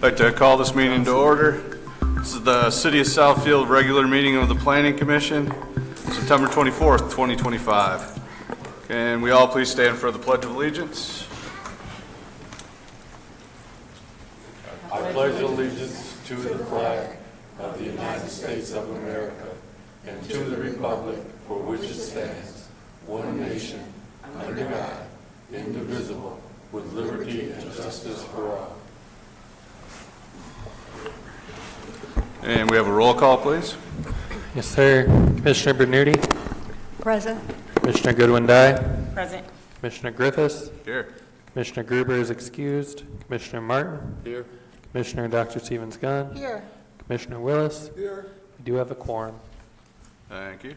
I'd like to call this meeting to order. This is the City of Southfield regular meeting of the Planning Commission, September 24th, 2025. Can we all please stand for the Pledge of Allegiance? I pledge allegiance to the flag of the United States of America and to the republic for which it stands, one nation, under God, indivisible, with liberty and justice for all. And we have a roll call, please. Yes, sir. Commissioner Bernuti, Present. Commissioner Goodwin-Dye, Present. Commissioner Griffiths, Here. Commissioner Gruber is excused, Commissioner Martin, Here. Commissioner Dr. Stevens-Gunn, Here. Commissioner Willis. Here. We do have a quorum. Thank you.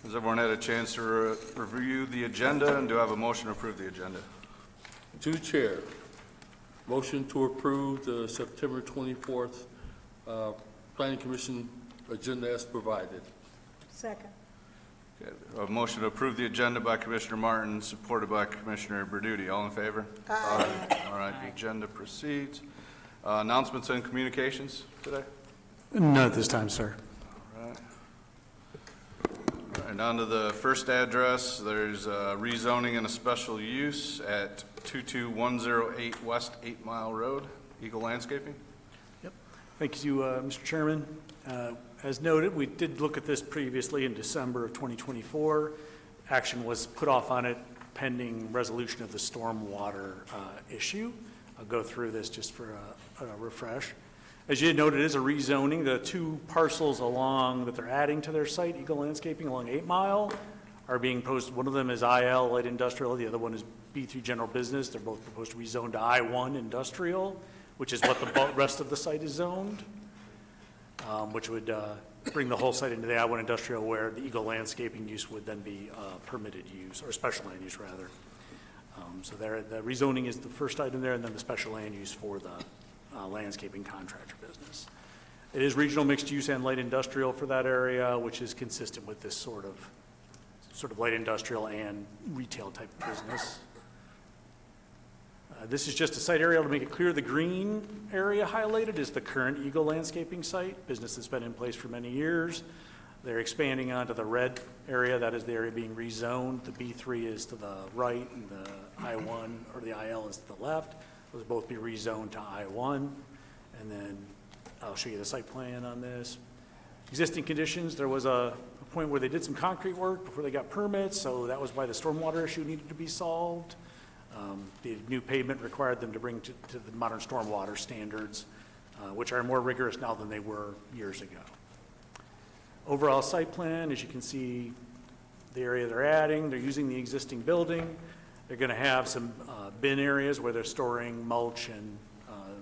Has everyone had a chance to review the agenda, and do I have a motion to approve the agenda? To the chair, motion to approve the September 24th Planning Commission agenda as provided. Second. Okay, a motion to approve the agenda by Commissioner Martin, supported by Commissioner Berduti. All in favor? Aye. All right, the agenda proceeds. Announcements and communications today? None at this time, sir. All right. And on to the first address, there's rezoning and a special use at 22108 West 8 Mile Road, Eagle Landscaping. Thank you, Mr. Chairman. As noted, we did look at this previously in December of 2024. Action was put off on it pending resolution of the stormwater issue. I'll go through this just for a refresh. As you had noted, it is a rezoning. The two parcels along that they're adding to their site, Eagle Landscaping along 8 Mile, are being proposed. One of them is IL, Light Industrial. The other one is B3 General Business. They're both proposed to rezone to I1 Industrial, which is what the rest of the site is zoned, which would bring the whole site into the I1 Industrial, where the Eagle Landscaping use would then be permitted use, or special land use, rather. So there, the rezoning is the first item there, and then the special land use for the landscaping contractor business. It is regional mixed use and light industrial for that area, which is consistent with this sort of light industrial and retail type business. This is just a site area to make it clear. The green area highlighted is the current Eagle Landscaping site, business that's been in place for many years. They're expanding onto the red area. That is the area being rezoned. The B3 is to the right, and the I1 or the IL is to the left. Those both be rezoned to I1. And then I'll show you the site plan on this. Existing conditions, there was a point where they did some concrete work before they got permits, so that was why the stormwater issue needed to be solved. The new pavement required them to bring to the modern stormwater standards, which are more rigorous now than they were years ago. Overall site plan, as you can see, the area they're adding, they're using the existing building. They're going to have some bin areas where they're storing mulch and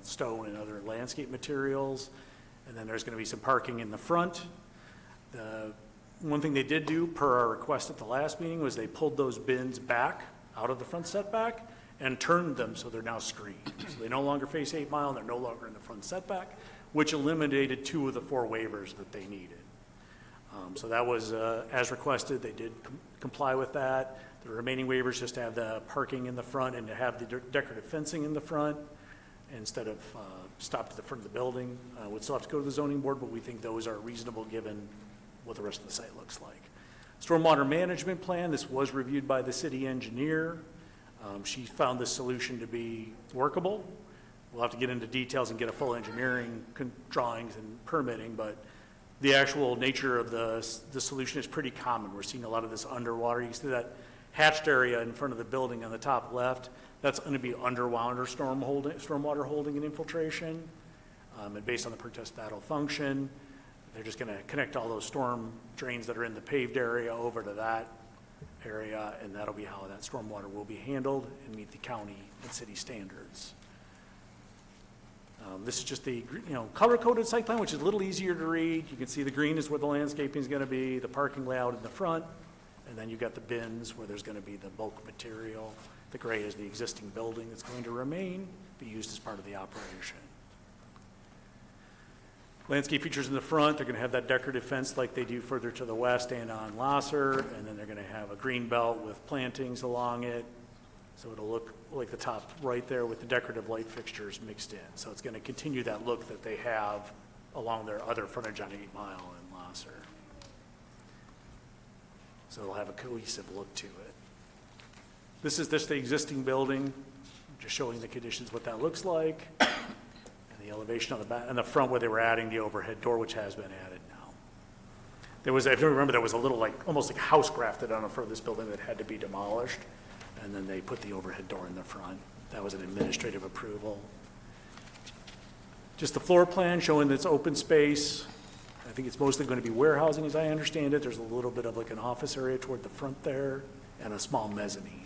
stone and other landscape materials. And then there's going to be some parking in the front. The one thing they did do per our request at the last meeting was they pulled those bins back out of the front setback and turned them so they're now screened. So they no longer face 8 Mile, and they're no longer in the front setback, which eliminated 2 of the 4 waivers that they needed. So that was as requested. They did comply with that. The remaining waivers just to have the parking in the front and to have the decorative fencing in the front instead of stopped at the front of the building. Would still have to go to the zoning board, but we think those are reasonable given what the rest of the site looks like. Stormwater management plan, this was reviewed by the city engineer. She found this solution to be workable. We'll have to get into details and get a full engineering drawings and permitting, but the actual nature of the solution is pretty common. We're seeing a lot of this underwater. You see that hatched area in front of the building on the top left, that's going to be underwater stormwater holding and infiltration. And based on the perk test, that'll function. They're just going to connect all those storm drains that are in the paved area over to that area, and that'll be how that stormwater will be handled and meet the county and city standards. This is just the color-coded site plan, which is a little easier to read. You can see the green is where the landscaping is going to be, the parking layout in the front, and then you've got the bins where there's going to be the bulk material. The gray is the existing building that's going to remain, be used as part of the operation. Landscape features in the front, they're going to have that decorative fence like they do further to the west and on Lasser, and then they're going to have a green belt with plantings along it. So it'll look like the top right there with the decorative light fixtures mixed in. So it's going to continue that look that they have along their other frontage on 8 Mile and Lasser. So it'll have a cohesive look to it. This is just the existing building, just showing the conditions, what that looks like, and the elevation on the back, and the front where they were adding the overhead door, which has been added now. There was, if you remember, there was a little almost like house grafted on the front of this building that had to be demolished, and then they put the overhead door in the front. That was an administrative approval. Just the floor plan showing this open space. I think it's mostly going to be warehousing, as I understand it. There's a little bit of like an office area toward the front there, and a small mezzanine.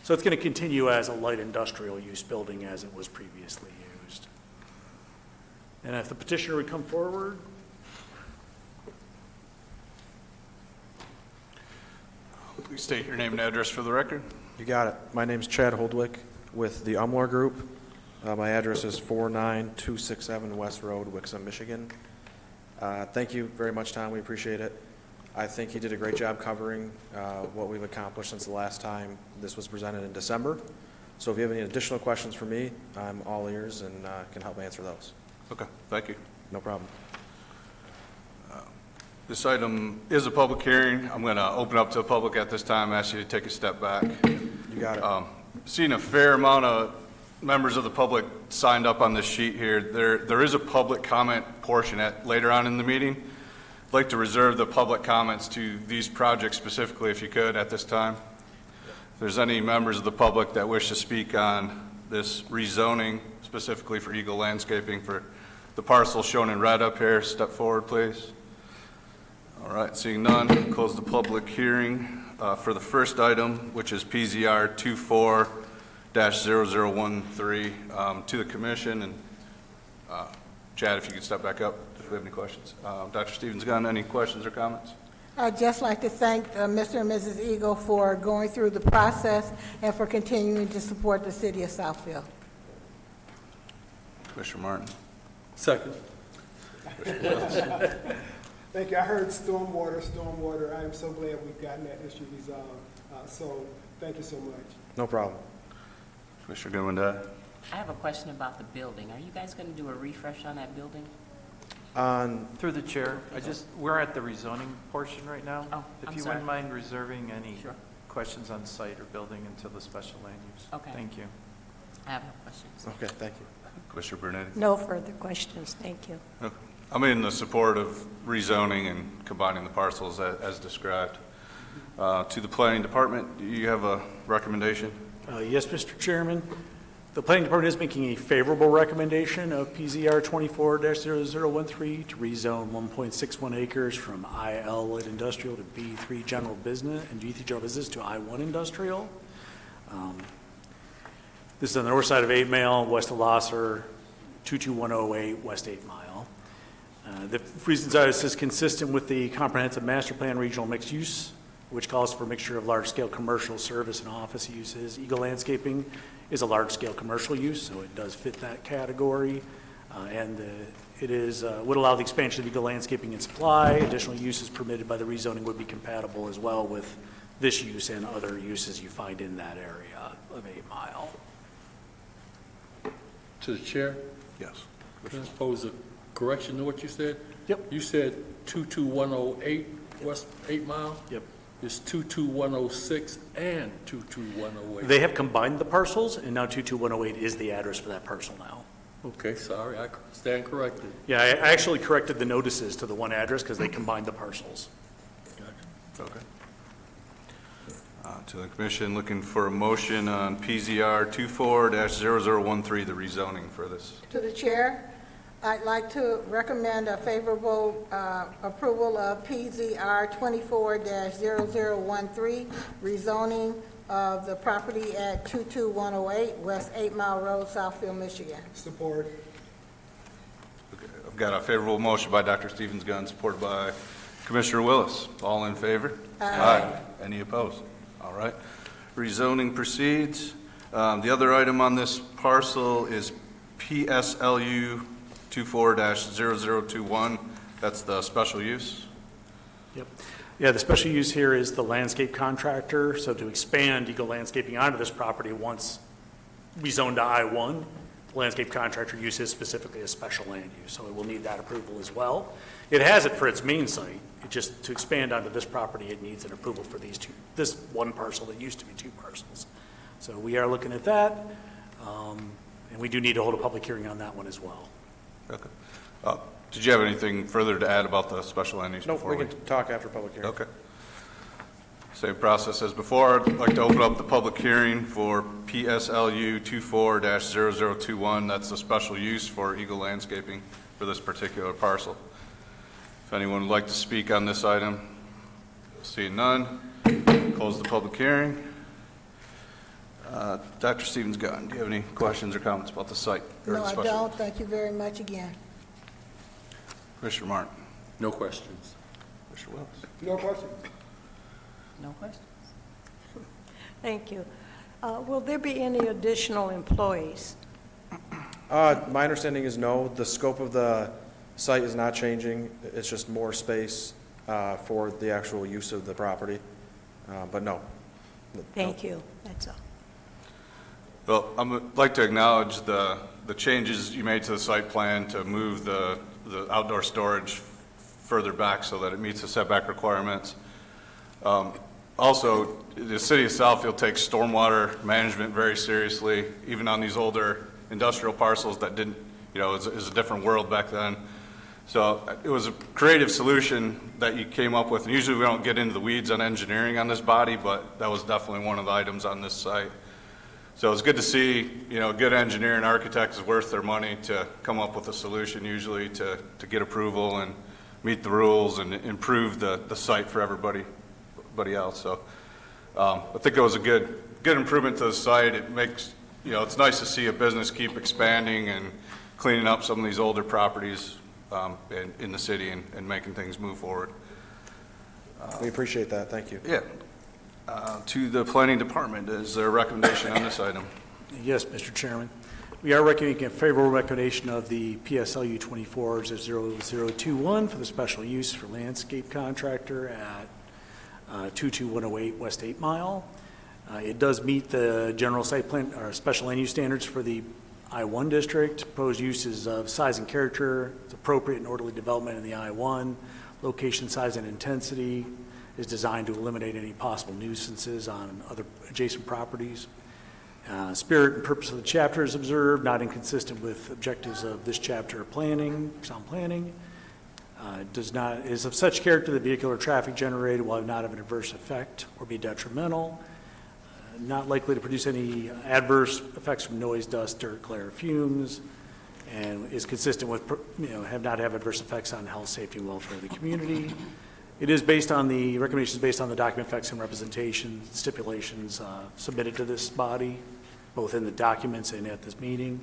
So it's going to continue as a light industrial use building as it was previously used. And if the petitioner would come forward. Please state your name and address for the record. You got it. My name's Chad Holdwick with the Umlar Group. My address is 49267 West Road, Wixom, Michigan. Thank you very much, Tom. We appreciate it. I think you did a great job covering what we've accomplished since the last time this was presented in December. So if you have any additional questions for me, I'm all ears and can help answer those. Okay, thank you. No problem. This item is a public hearing. I'm going to open up to the public at this time, ask you to take a step back. You got it. Seeing a fair amount of members of the public signed up on this sheet here. There is a public comment portion later on in the meeting. I'd like to reserve the public comments to these projects specifically, if you could, at this time. If there's any members of the public that wish to speak on this rezoning, specifically for Eagle Landscaping for the parcel shown in red up here, step forward, please. All right, seeing none, close the public hearing for the first item, which is PZR 24-0013 to the commission. And Chad, if you could step back up if we have any questions. Dr. Stevens-Gunn, any questions or comments? I'd just like to thank Mr. and Mrs. Eagle for going through the process and for continuing to support the city of Southfield. Commissioner Martin. Second. Thank you. I heard stormwater. I am so glad we've gotten that issue resolved. So thank you so much. No problem. Commissioner Goodwin. I have a question about the building. Are you guys going to do a refresh on that building? Through the chair, we're at the rezoning portion right now. Oh, If I'm you sorry. wouldn't mind reserving any Sure. questions on site or building until the special land use. Okay. Thank you. I have no questions. Okay, thank you. Commissioner Brunetti. No further questions, thank you. Okay. I'm in the support of rezoning and combining the parcels as described. To the planning department, do you have a recommendation? Yes, Mr. Chairman. The planning department is making a favorable recommendation of PZR 24-0013 to rezone 1.61 acres from IL light industrial to B3 general business and B3 general business to I1 industrial. This is on the north side of 8 Mile, west of Lasser, 22108 West 8 Mile. The reasons are this is consistent with the comprehensive master plan regional mixed use, which calls for a mixture of large-scale commercial, service, and office uses. Eagle Landscaping is a large-scale commercial use, so it does fit that category. It would allow the expansion of Eagle Landscaping and supply. Additional uses permitted by the rezoning would be compatible as well with this use and other uses you find in that area of 8 Mile. To the chair, Yes. can I pose a correction to what you said? Yep. You said 22108 West 8 Mile? Yep. It's 22106 and 22108. They have combined the parcels, and now 22108 is the address for that parcel now. Okay, sorry, I stand corrected. Yeah, I actually corrected the notices to the one address because they combined the parcels. Okay. To the commission, looking for a motion on PZR 24-0013, the rezoning for this. To the chair, I'd like to recommend a favorable approval of PZR 24-0013, rezoning of the property at 22108 West 8 Mile Road, Southfield, Michigan. Support. Okay, I've got a favorable motion by Dr. Stevens-Gunn, supported by Commissioner Willis. All in favor? Aye. Any opposed? All right. Rezoning proceeds. The other item on this parcel is PSLU 24-0021. That's the special use. Yep. Yeah, the special use here is the landscape contractor, so to expand Eagle Landscaping onto this property once rezoned to I-1, the landscape contractor uses specifically a special land use, so it will need that approval as well. It has it for its main site, it just, to expand onto this property, it needs an approval for this one parcel that used to be two parcels. So we are looking at that, and we do need to hold a public hearing on that one as well. Okay. Did you have anything further to add about the special land use No, before we can talk after public hearing. Okay. Same process as before. I'd like to open up the public hearing for PSLU 24-0021. That's a special use for Eagle Landscaping for this particular parcel. If anyone would like to speak on this item, seeing none, close the public hearing. Dr. Stevens-Gunn, do you have any questions or comments about the site? or No, the I special- don't. Thank you very much again. Commissioner Martin? No questions. Commissioner Willis? No questions. No questions? Thank you. Will there be any additional employees? My understanding is no. The scope of the site is not changing. It's just more space for the actual use of the property. But no. Thank you. That's all. Well, I'd like to acknowledge the changes you made to the site plan to move the outdoor storage further back so that it meets the setback requirements. Also, the city of Southfield takes stormwater management very seriously, even on these older industrial parcels that didn't, it was a different world back then. So it was a creative solution that you came up with. And usually we don't get into the weeds on engineering on this body, but that was definitely one of the items on this site. So it's good to see, a good engineer and architect is worth their money to come up with a solution usually to get approval and meet the rules and improve the site for everybody else. So I think it was a good improvement to the site. It makes, it's nice to see a business keep expanding and cleaning up some of these older properties in the city and making things move forward. We appreciate that. Thank you. Yeah. To the planning department, is there a recommendation on this item? Yes, Mr. Chairman. We are recommending a favorable recommendation of the PSLU 24-0021 for the special use for landscape contractor at 22108 West 8 Mile. It does meet the general site plan or special land use standards for the I-1 district. Proposed uses of size and character, it's appropriate and orderly development in the I-1. Location, size, and intensity is designed to eliminate any possible nuisances on other adjacent properties. Spirit and purpose of the chapter is observed, not inconsistent with objectives of this chapter of planning, sound planning. Is of such character that vehicular traffic generated will not have an adverse effect or be detrimental. Not likely to produce any adverse effects from noise, dust, dirt, glare, or fumes, and is consistent with, have adverse effects on health, safety, and welfare of the community. It is based on the recommendations based on the document facts and representation stipulations submitted to this body, both in the documents and at this meeting.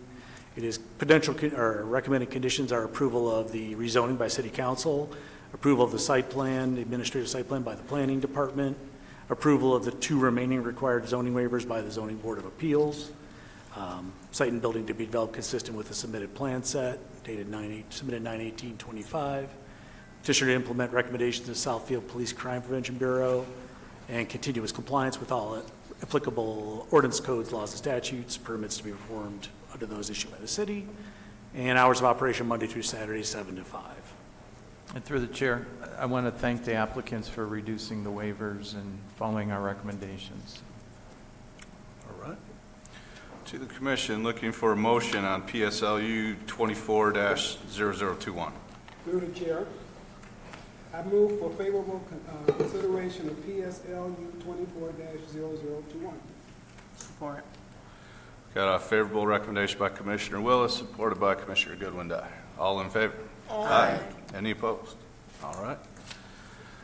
It is recommended conditions are approval of the rezoning by City Council, approval of the site plan, the administrative site plan by the Planning Department, approval of the 2 remaining required zoning waivers by the Zoning Board of Appeals, site and building to be developed consistent with the submitted plan set, submitted 9/18/25. Petitioner to implement recommendations of Southfield Police Crime Prevention Bureau and continuous compliance with all applicable ordinance codes, laws, and statutes, permits to be performed under those issued by the city, and hours of operation Monday through Saturday, 7 to 5. And through the chair, I want to thank the applicants for reducing the waivers and following our recommendations. All right. To the commission, looking for a motion on PSLU 24-0021. Through the chair, I move for favorable consideration of PSLU 24-0021. Support. Got a favorable recommendation by Commissioner Willis, supported by Commissioner Goodwin-Dye. All in favor? Aye. Any opposed? All right.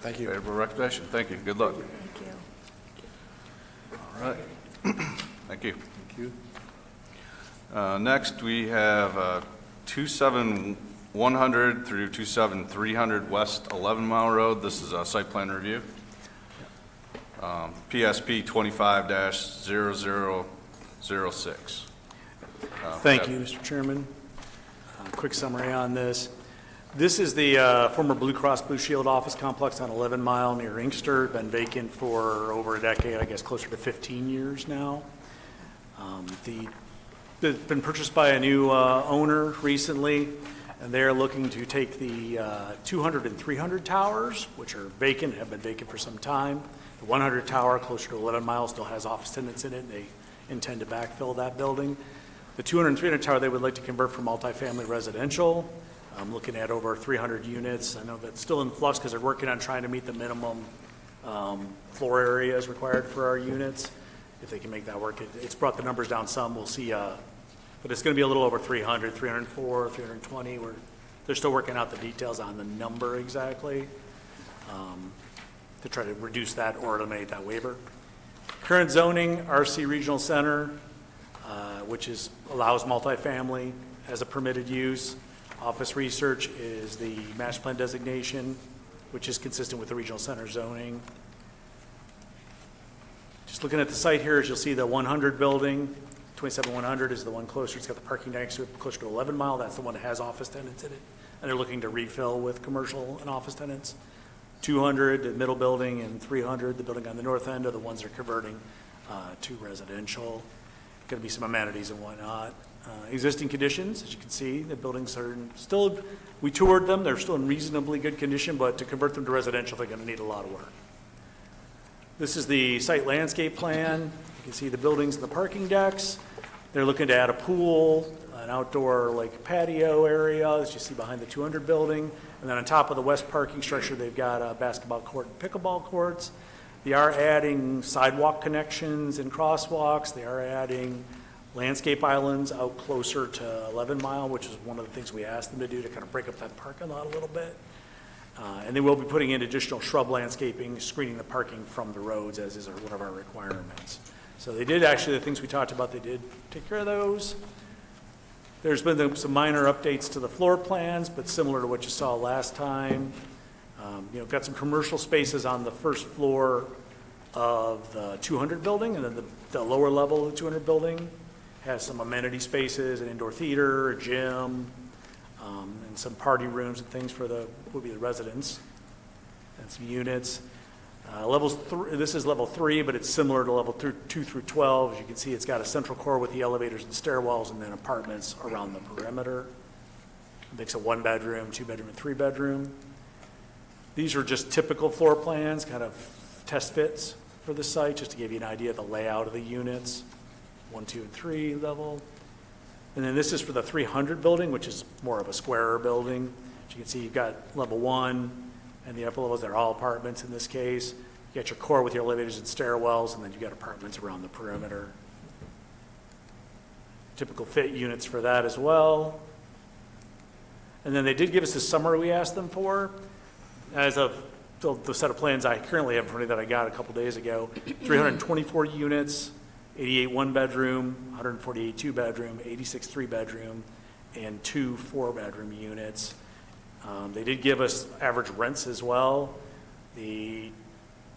Thank you. Favorable recommendation. Thank you. Good luck. Thank you. All right. Thank you. Thank you. Next, we have 27100 through 27300 West 11 Mile Road. This is a site plan review. PSP 25-0006. Thank you, Mr. Chairman. Quick summary on this. This is the former Blue Cross Blue Shield office complex on 11 Mile near Inkster. Been vacant for over a decade, I guess closer to 15 years now. It's been purchased by a new owner recently, and they're looking to take the 200 and 300 towers, which are vacant, have been vacant for some time. The 100 tower, closer to 11 Mile, still has office tenants in it. They intend to backfill that building. The 200 and 300 tower, they would like to convert for multifamily residential. I'm looking at over 300 units. I know that's still in flux because they're working on trying to meet the minimum floor areas required for our units. If they can make that work, it's brought the numbers down some. We'll see, but it's going to be a little over 300, 304, 320. They're still working out the details on the number exactly to try to reduce that or eliminate that waiver. Current zoning, RC Regional Center, which allows multifamily as a permitted use. Office research is the master plan designation, which is consistent with the regional center zoning. Just looking at the site here, as you'll see the 100 building, 27100 is the one closer. It's got the parking next to it, closer to 11 Mile. That's the one that has office tenants in it. And they're looking to refill with commercial and office tenants. 200, the middle building, and 300, the building on the north end, are the ones they're converting to residential. Going to be some amenities and whatnot. Existing conditions, as you can see, the buildings are still, we toured them, they're still in reasonably good condition, but to convert them to residential, they're going to need a lot of work. This is the site landscape plan. You can see the buildings and the parking decks. They're looking to add a pool, an outdoor like patio area, as you see behind the 200 building. And then on top of the west parking structure, they've got a basketball court and pickleball courts. They are adding sidewalk connections and crosswalks. They are adding landscape islands out closer to 11 Mile, which is one of the things we asked them to do to kind of break up that parking lot a little bit. And they will be putting in additional shrub landscaping, screening the parking from the roads, as is one of our requirements. So they did actually, the things we talked about, they did take care of those. There's been some minor updates to the floor plans, but similar to what you saw last time. Got some commercial spaces on the first floor of the 200 building, and then the lower level of the 200 building has some amenity spaces, an indoor theater, a gym, and some party rooms and things for the residents, and some units. This is level 3, but it's similar to level 2 through 12. As you can see, it's got a central core with the elevators and stairwells, and then apartments around the perimeter. It makes a 1-bedroom, 2-bedroom, and 3-bedroom. These are just typical floor plans, kind of test fits for the site, just to give you an idea of the layout of the units, 1, 2, and 3 level. And then this is for the 300 building, which is more of a squarer building. As you can see, you've got level 1, and the upper levels, they're all apartments in this case. You got your core with your elevators and stairwells, and then you got apartments around the perimeter. Typical fit units for that as well. And then they did give us the summary we asked them for. As of the set of plans I currently have in front of me that I got a couple days ago, 324 units, 88 1-bedroom, 148 2-bedroom, 86 3-bedroom, and 2 4-bedroom units. They did give us average rents as well. The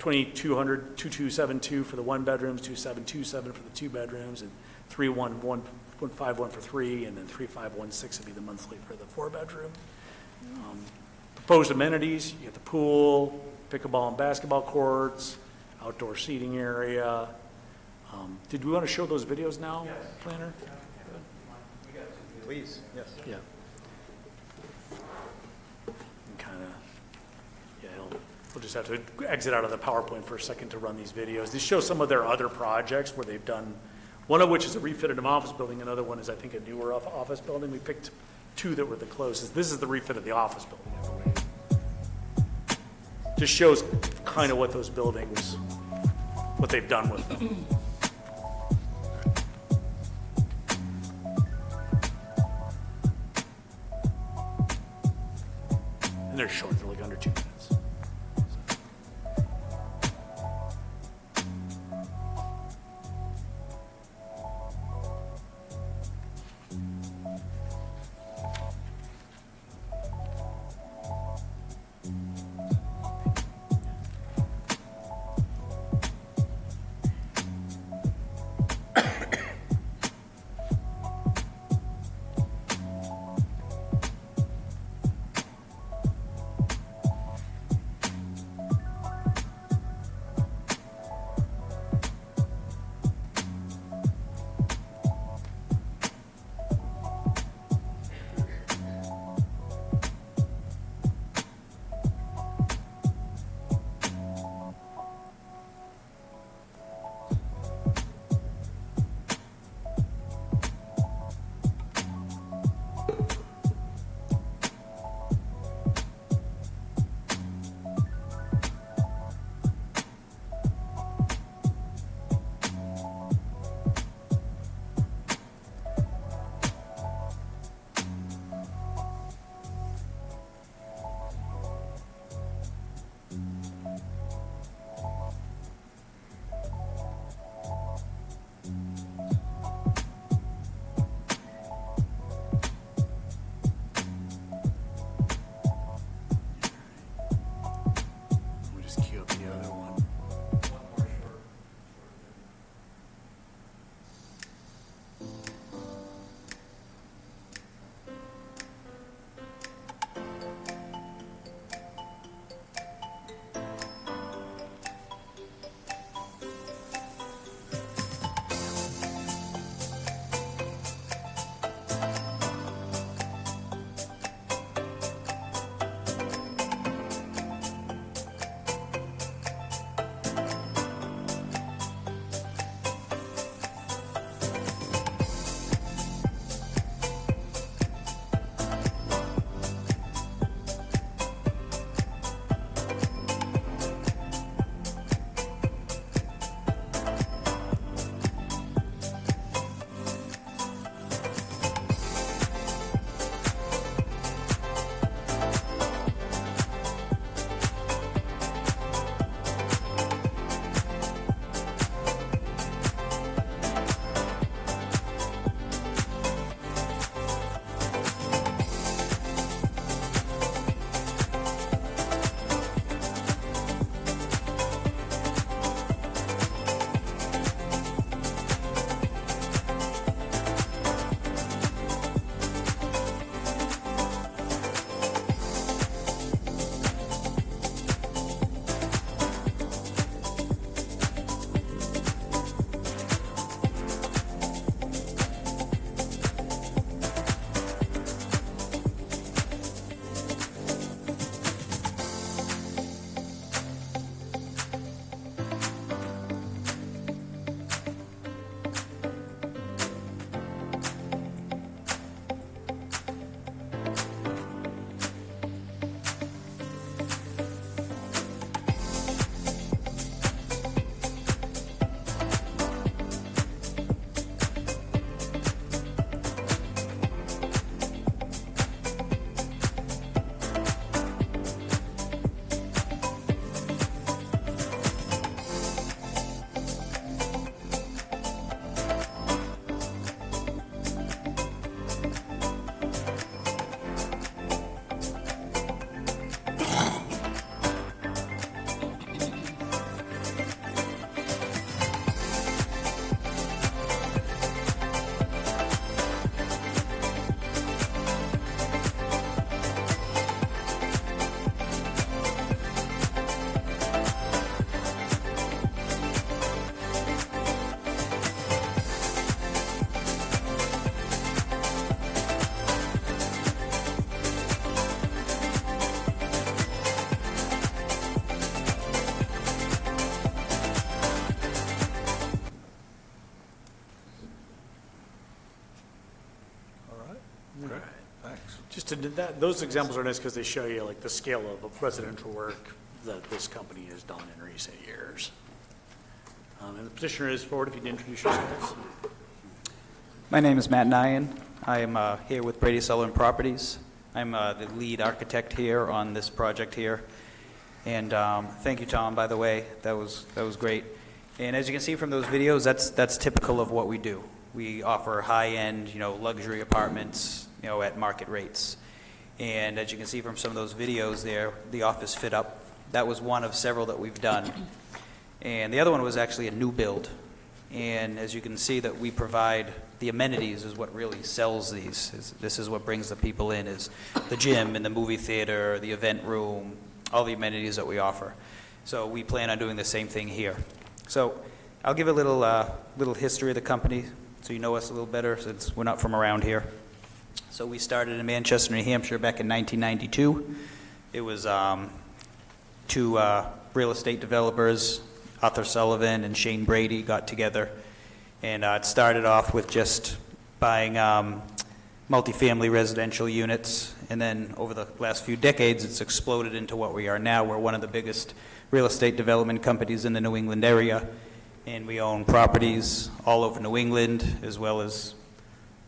2272 for the 1-bedrooms, 2727 for the 2-bedrooms, and 31151 for 3, and then 3516 would be the monthly for the 4-bedroom. Proposed amenities, you get the pool, pickleball and basketball courts, outdoor seating area. Did we want to show those videos now, Planner? Please, yes. Yeah. Kind of, yeah, we'll just have to exit out of the PowerPoint for a second to run these videos. These show some of their other projects where they've done, one of which is a refit of an office building, another one is, I think, a newer office building. We picked 2 that were the closest. This is the refit of the office building. Just shows kind of what those buildings, what they've done with them. And they're short, they're like under 2 minutes. Great, thanks. Just to, those examples are nice because they show you like the scale of residential work that this company has done in recent years. And the petitioner is forward, if you'd introduce yourselves. My name is Matt Nyan. I am here with Brady Sullivan Properties. I'm the lead architect here on this project here. And thank you, Tom, by the way. That was great. And as you can see from those videos, that's typical of what we do. We offer high-end, luxury apartments, at market rates. And as you can see from some of those videos there, the office fit up. That was one of several that we've done. And the other one was actually a new build. And as you can see that we provide the amenities is what really sells these. This is what brings the people in, is the gym and the movie theater, the event room, all the amenities that we offer. So we plan on doing the same thing here. So I'll give a little history of the company so you know us a little better since we're not from around here. So we started in Manchester, New Hampshire back in 1992. It was two real estate developers, Arthur Sullivan and Shane Brady, got together. And it started off with just buying multifamily residential units. And then over the last few decades, it's exploded into what we are now. We're one of the biggest real estate development companies in the New England area. And we own properties all over New England, as well as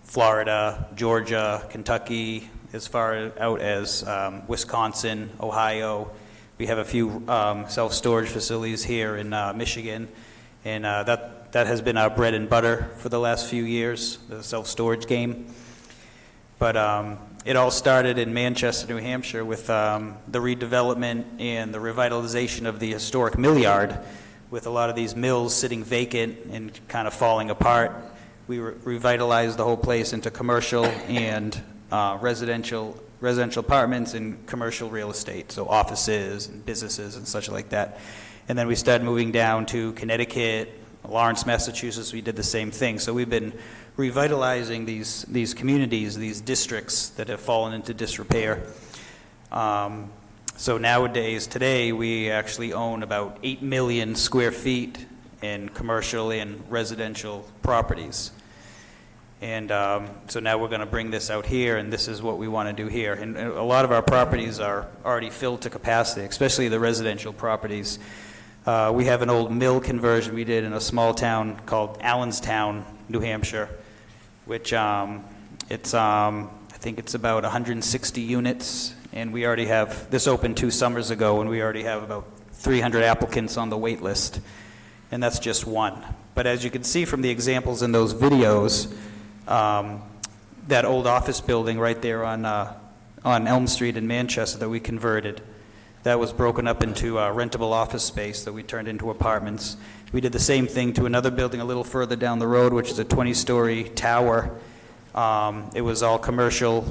Florida, Georgia, Kentucky, as far out as Wisconsin, Ohio. We have a few self-storage facilities here in Michigan. And that has been our bread and butter for the last few years, the self-storage game. But it all started in Manchester, New Hampshire with the redevelopment and the revitalization of the historic mill yard, with a lot of these mills sitting vacant and kind of falling apart. We revitalized the whole place into commercial and residential apartments and commercial real estate, so offices and businesses and such like that. And then we started moving down to Connecticut, Lawrence, Massachusetts. We did the same thing. So we've been revitalizing these communities, these districts that have fallen into disrepair. So nowadays, today, we actually own about 8 million square feet in commercial and residential properties. And so now we're going to bring this out here, and this is what we want to do here. And a lot of our properties are already filled to capacity, especially the residential properties. We have an old mill conversion we did in a small town called Allenstown, New Hampshire, which I think it's about 160 units, and we already have, this opened 2 summers ago, and we already have about 300 applicants on the wait list, and that's just one. But as you can see from the examples in those videos, that old office building right there on Elm Street in Manchester that we converted, that was broken up into rentable office space that we turned into apartments. We did the same thing to another building a little further down the road, which is a 20-story tower. It was all commercial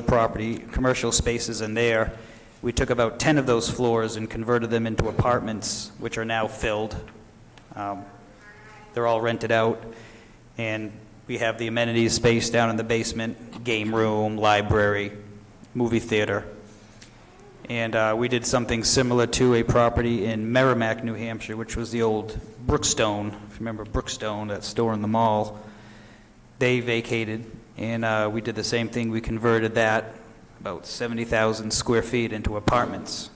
property, commercial spaces in there. We took about 10 of those floors and converted them into apartments, which are now filled. They're all rented out, and we have the amenities space down in the basement, game room, library, movie theater. And we did something similar to a property in Merrimack, New Hampshire, which was the old Brookstone. If you remember Brookstone, that store in the mall, they vacated, and we did the same thing. We converted that, about 70,000 square feet, into apartments.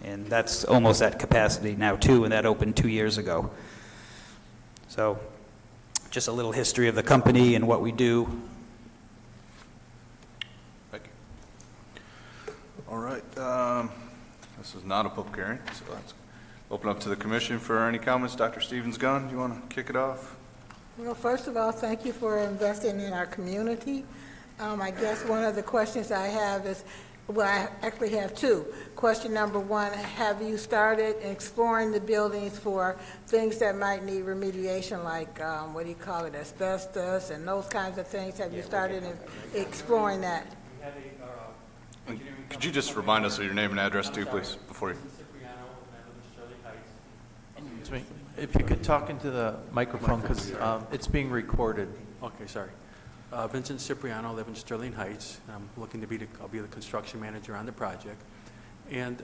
And that's almost at capacity now, too, and that opened 2 years ago. So just a little history of the company and what we do. Thank you. All right, this is not a public hearing, so let's open up to the commission for any comments. Dr. Stevens-Gunn, you want to kick it off? Well, first of all, thank you for investing in our community. I guess one of the questions I have is, well, I actually have 2. Question number 1, have you started exploring the buildings for things that might need remediation, like, asbestos and those kinds of things? Have you started exploring that? Could you just remind us of your name and address too, please, before you? If you could talk into the microphone, because it's being recorded. Okay, sorry. Vincent Cipriano, live in Sterling Heights. I'm looking to I'll be the construction manager on the project. And,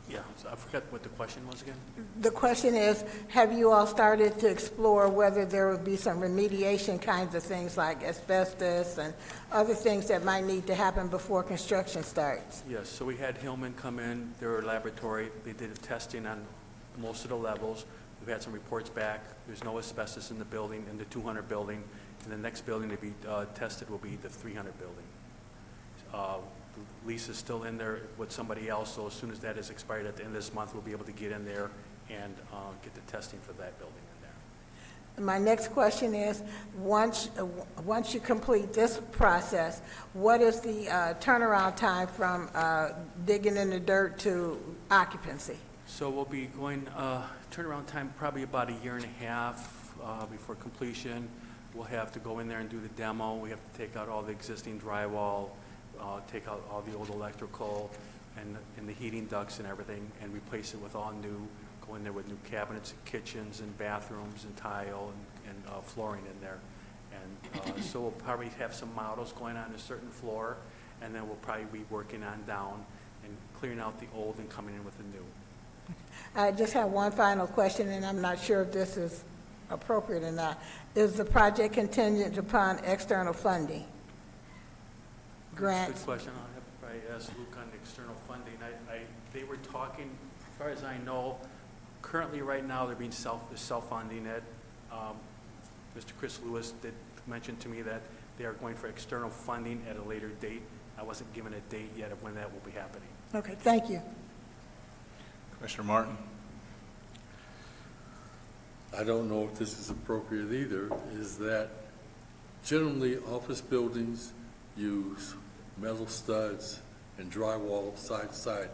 yeah, So I forgot what the question was again. The question is, have you all started to explore whether there would be some remediation kinds of things like asbestos and other things that might need to happen before construction starts? Yes, so we had Hillman come in, their laboratory, they did testing on most of the levels. We've had some reports back, there's no asbestos in the building, in the 200 building, and the next building to be tested will be the 300 building. The lease is still in there with somebody else, so as soon as that is expired at the end of this month, we'll be able to get in there and get the testing for that building in there. My next question is, once you complete this process, what is the turnaround time from digging in the dirt to occupancy? So we'll be going, turnaround time probably about a year and a half before completion. We'll have to go in there and do the demo. We have to take out all the existing drywall, take out all the old electrical and the heating ducts and everything, and replace it with all new, go in there with new cabinets, and kitchens, and bathrooms, and tile, and flooring in there. And so we'll probably have some models going on a certain floor, and then we'll probably be working on down and clearing out the old and coming in with the new. I just have one final question, and I'm not sure if this is appropriate or not. Is the project contingent upon external funding? Grants? Good question. I'll have to probably ask Luke on the external funding. They were talking, as far as I know, currently right now they're being self-funding it. Mr. Chris Lewis did mention to me that they are going for external funding at a later date. I wasn't given a date yet of when that will be happening. Okay, thank you. Commissioner Martin? I don't know if this is appropriate either, is that generally office buildings use metal studs and drywall side to side.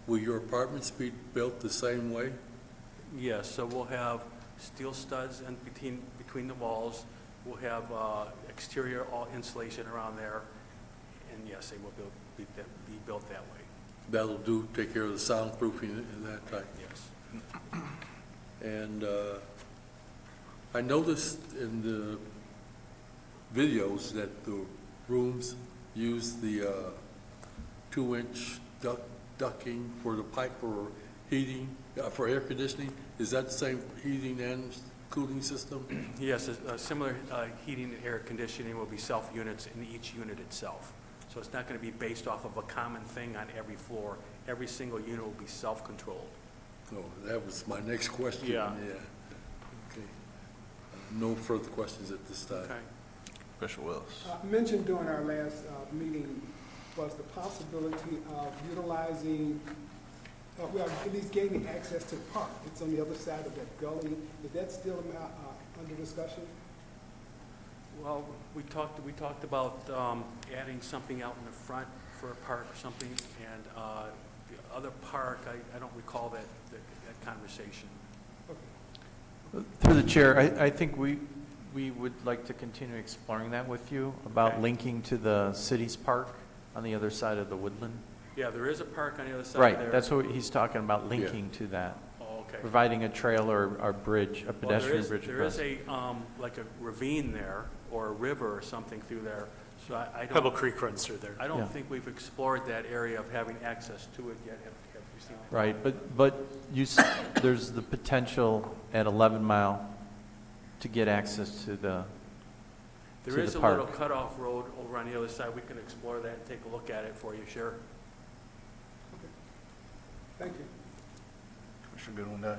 Will your apartments be built the same way? Yes, so we'll have steel studs in between the walls. We'll have exterior all insulation around there, and yes, they will be built that way. That'll take care of the soundproofing and that type? Yes. And I noticed in the videos that the rooms use the 2-inch ducting for the pipe for heating, for air conditioning. Is that the same heating and cooling system? Yes, a similar heating and air conditioning will be self-units in each unit itself. So it's not going to be based off of a common thing on every floor. Every single unit will be self-controlled. Oh, that was my next question. Yeah. Okay. No further questions at this time. Okay. Commissioner Willis? Mentioned during our last meeting was the possibility of utilizing, well, at least gaining access to the park. It's on the other side of that gully. Is that still under discussion? Well, we talked about adding something out in the front for a park or something, and the other park, I don't recall that conversation. Through the chair, I think we would like to continue exploring that with you about Okay. linking to the city's park on the other side of the woodland. Yeah, there is a park on the other side there. Right, that's what he's talking about, linking to that, Oh, okay. providing a trail or bridge, a Well, pedestrian bridge there is across. like a ravine there, or a river or something through there, so I Pebble don't, Creek runs through there. I don't Yeah. think we've explored that area of having access to it yet. Have you seen that? Right, but there's the potential at 11 Mile to get access to the There to is the a little park. cutoff road over on the other side. We can explore that and take a look at it for you, sure. Thank you. Commissioner Goodwin,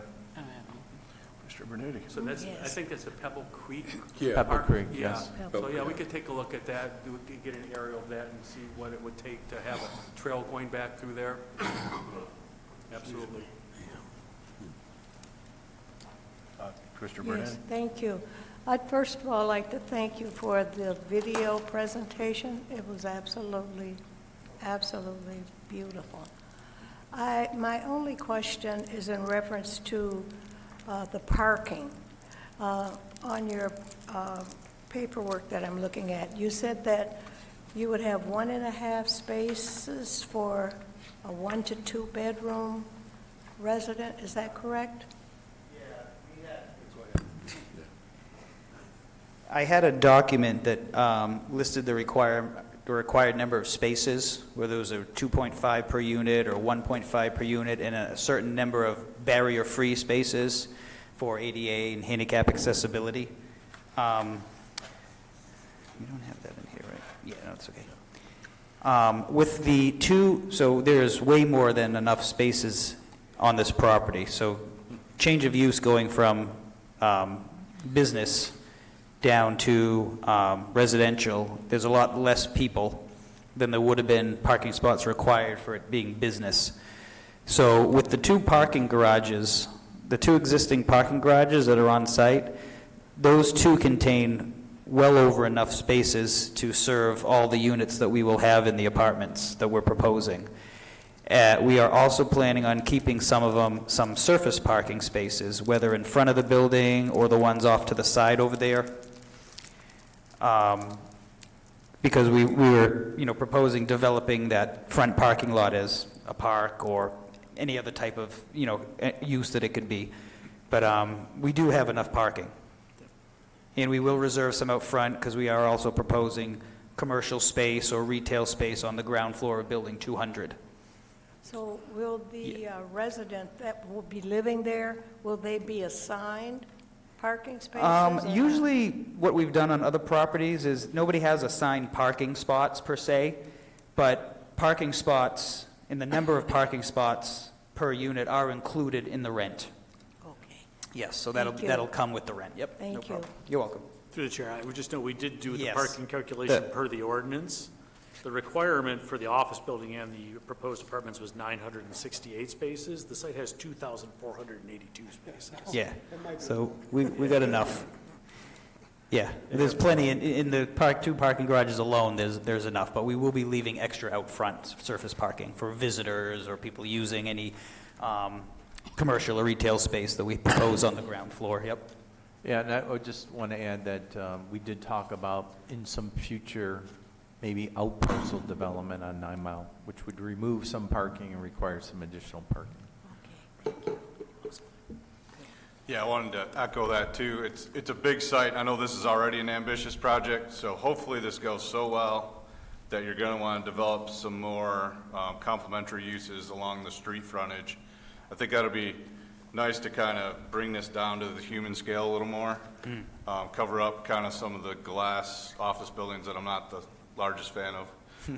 Mr. Bernuti? So that's, I Yes. think that's the Pebble Creek. Yeah. Pebble Park? Creek, Yeah. yes. So, yeah, we could take a look at that, get an aerial of that and see what it would take to have a trail going back through there. Absolutely. Commissioner Yes, Burnett? thank you. I'd first of all like to thank you for the video presentation. It was absolutely, absolutely beautiful. My only question is in reference to the parking. On your paperwork that I'm looking at, you said that you would have 1.5 spaces for a 1 to 2 bedroom resident. Is that correct? I had a document that listed the the required number of spaces, whether it was a 2.5 per unit or 1.5 per unit, and a certain number of barrier-free spaces for ADA and handicap accessibility. You don't have that in here, right? Yeah, no, it's okay. With the two, so there's way more than enough spaces on this property. So change of use going from business down to residential, there's a lot less people than there would have been parking spots required for it being business. So with the two parking garages, the two existing parking garages that are on site, those two contain well over enough spaces to serve all the units that we will have in the apartments that we're proposing. We are also planning on keeping some of them, some surface parking spaces, whether in front of the building or the ones off to the side over there. Because we were, proposing developing that front parking lot as a park or any other type of, use that it could be. But we do have enough parking. And we will reserve some out front because we are also proposing commercial space or retail space on the ground floor of Building 200. So will the resident that will be living there, will they be assigned parking spaces? or- Usually, what we've done on other properties is nobody has assigned parking spots per se, but parking spots and the number of parking spots per unit are included in the rent. Okay, Yes, so Thank you. that'll come with the rent. Yep. no Thank you. problem. You're welcome. Through the chair, I would just note, we did do the Yes. parking calculation The- per the ordinance. The requirement for the office building and the proposed apartments was 968 spaces. The site has 2,482 spaces. Yeah, so we got enough. Yeah, there's plenty in the two parking garages alone, there's enough, but we will be leaving extra out front, surface parking for visitors or people using any commercial or retail space that we propose on the ground floor, yep. Yeah, and I would just want to add that we did talk about in some future, maybe out parcel development on 9 Mile, which would remove some parking and require some additional parking. Yeah, I wanted to echo that too. It's a big site. I know this is already an ambitious project, so hopefully this goes so well that you're going to want to develop some more complementary uses along the street frontage. I think that'll be nice to kind of bring this down to the human scale a little more, cover up kind of some of the glass office buildings that I'm not the largest fan of.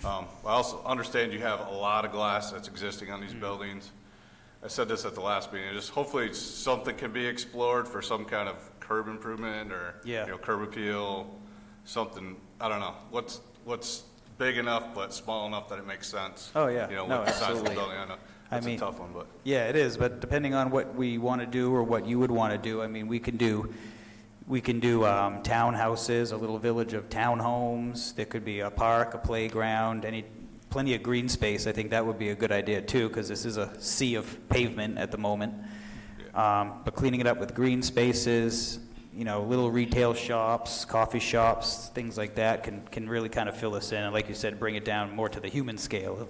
I also understand you have a lot of glass that's existing on these buildings. I said this at the last meeting, just hopefully something can be explored for some kind of curb improvement or, Yeah. Curb appeal, something, I don't know, what's big enough but small enough that it makes sense. Oh, yeah. With No, the size of the absolutely. building, I know, that's a tough one, but. Yeah, it is, but depending on what we want to do or what you would want to do, I mean, we can do townhouses, a little village of townhomes. There could be a park, a playground, plenty of green space. I think that would be a good idea too, because this is a sea of pavement at the moment. But cleaning it up with green spaces, little retail shops, coffee shops, things like that can really kind of fill us in. And like you said, bring it down more to the human scale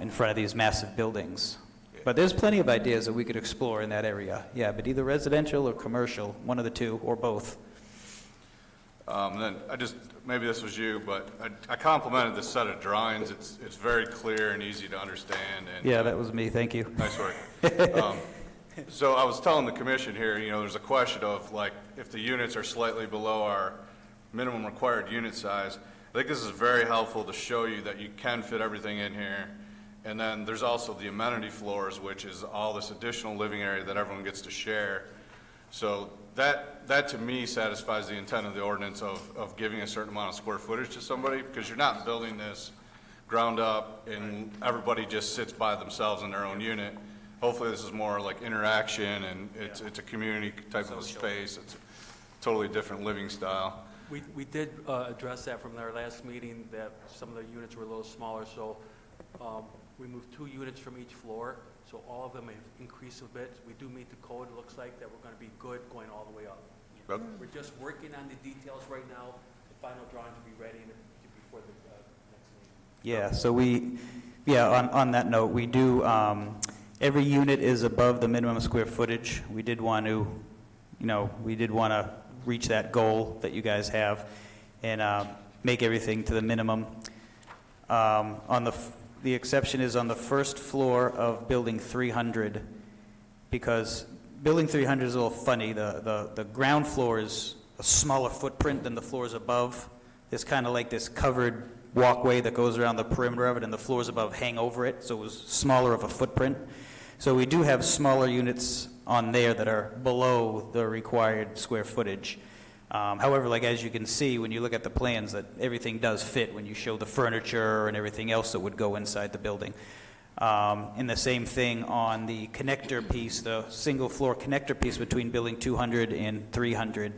in front of these massive buildings. But there's plenty of ideas that we could explore in that area. Yeah, but either residential or commercial, one of the two, or both. Then maybe this was you, but I complimented this set of drawings. It's very clear and easy to understand. And Yeah, that was me, thank you. nice work. So I was telling the commission here, there's a question of like, if the units are slightly below our minimum required unit size, I think this is very helpful to show you that you can fit everything in here. And then there's also the amenity floors, which is all this additional living area that everyone gets to share. So that to me satisfies the intent of the ordinance of giving a certain amount of square footage to somebody, because you're not building this ground up and everybody just sits by themselves in their own unit. Hopefully this is more like interaction and it's a community type of a space. It's a totally different living style. We did address that from our last meeting, that some of the units were a little smaller, so we moved 2 units from each floor, so all of them have increased a bit. We do meet the code. It looks like that we're going to be good going all the way up. Good. We're just working on the details right now. The final drawing to be ready before the next meeting. Yeah, so on that note, we do, every unit is above the minimum square footage. We did want to reach that goal that you guys have. And make everything to the minimum. The exception is on the first floor of Building 300, because Building 300 is a little funny. The ground floor is a smaller footprint than the floors above. There's kind of like this covered walkway that goes around the perimeter of it, and the floors above hang over it, so it was smaller of a footprint. So we do have smaller units on there that are below the required square footage. However, like as you can see, when you look at the plans, that everything does fit when you show the furniture and everything else that would go inside the building. And the same thing on the connector piece, the single floor connector piece between Building 200 and 300.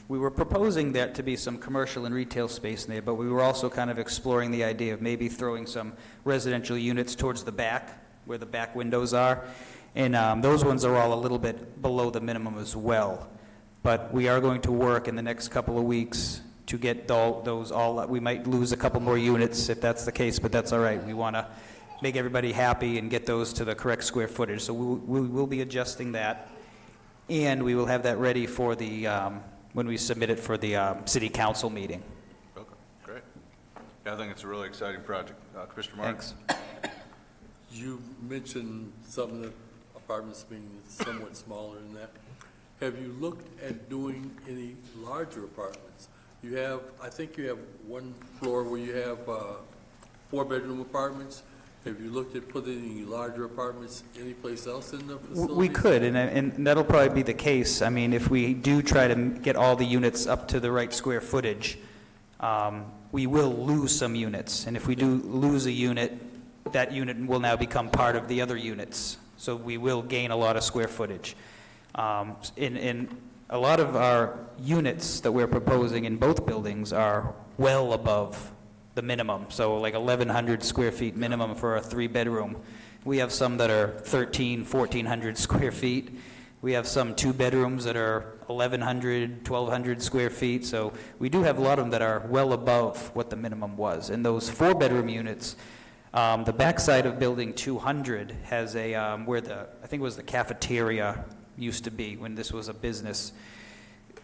We were proposing there to be some commercial and retail space in there, but we were also kind of exploring the idea of maybe throwing some residential units towards the back, where the back windows are. And those ones are all a little bit below the minimum as well. But we are going to work in the next couple of weeks to get those all, we might lose a couple more units if that's the case, but that's all right. We want to make everybody happy and get those to the correct square footage. So we will be adjusting that, and we will have that ready for the, when we submit it for the city council meeting. Okay, great. Yeah, I think it's a really exciting project. Commissioner Martin? Thanks. You mentioned some of the apartments being somewhat smaller than that. Have you looked at doing any larger apartments? You have, I think you have one floor where you have 4-bedroom apartments. Have you looked at putting any larger apartments anyplace else in the facility? We could, and that'll probably be the case. I mean, if we do try to get all the units up to the right square footage, we will lose some units. And if we do lose a unit, that unit will now become part of the other units. So we will gain a lot of square footage. In a lot of our units that we're proposing in both buildings are well above the minimum, so like 1,100 square feet minimum for a 3-bedroom. We have some that are 1,400 square feet. We have some 2-bedrooms that are 1,100, 1,200 square feet. So we do have a lot of them that are well above what the minimum was. And those 4-bedroom units, the backside of Building 200 has a, where I think it was the cafeteria used to be when this was a business.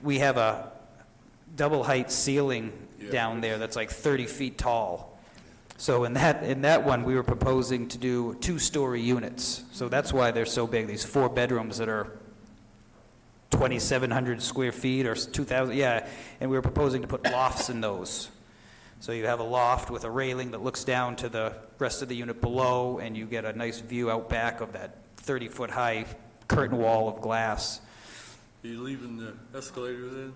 We have a double height ceiling down there that's like 30 feet tall. So in that one, we were proposing to do 2-story units. So that's why they're so big, these 4 bedrooms that are 2,700 square feet or 2,000, yeah, and we were proposing to put lofts in those. So you have a loft with a railing that looks down to the rest of the unit below, and you get a nice view out back of that 30-foot high curtain wall of glass. Are you leaving the escalators in?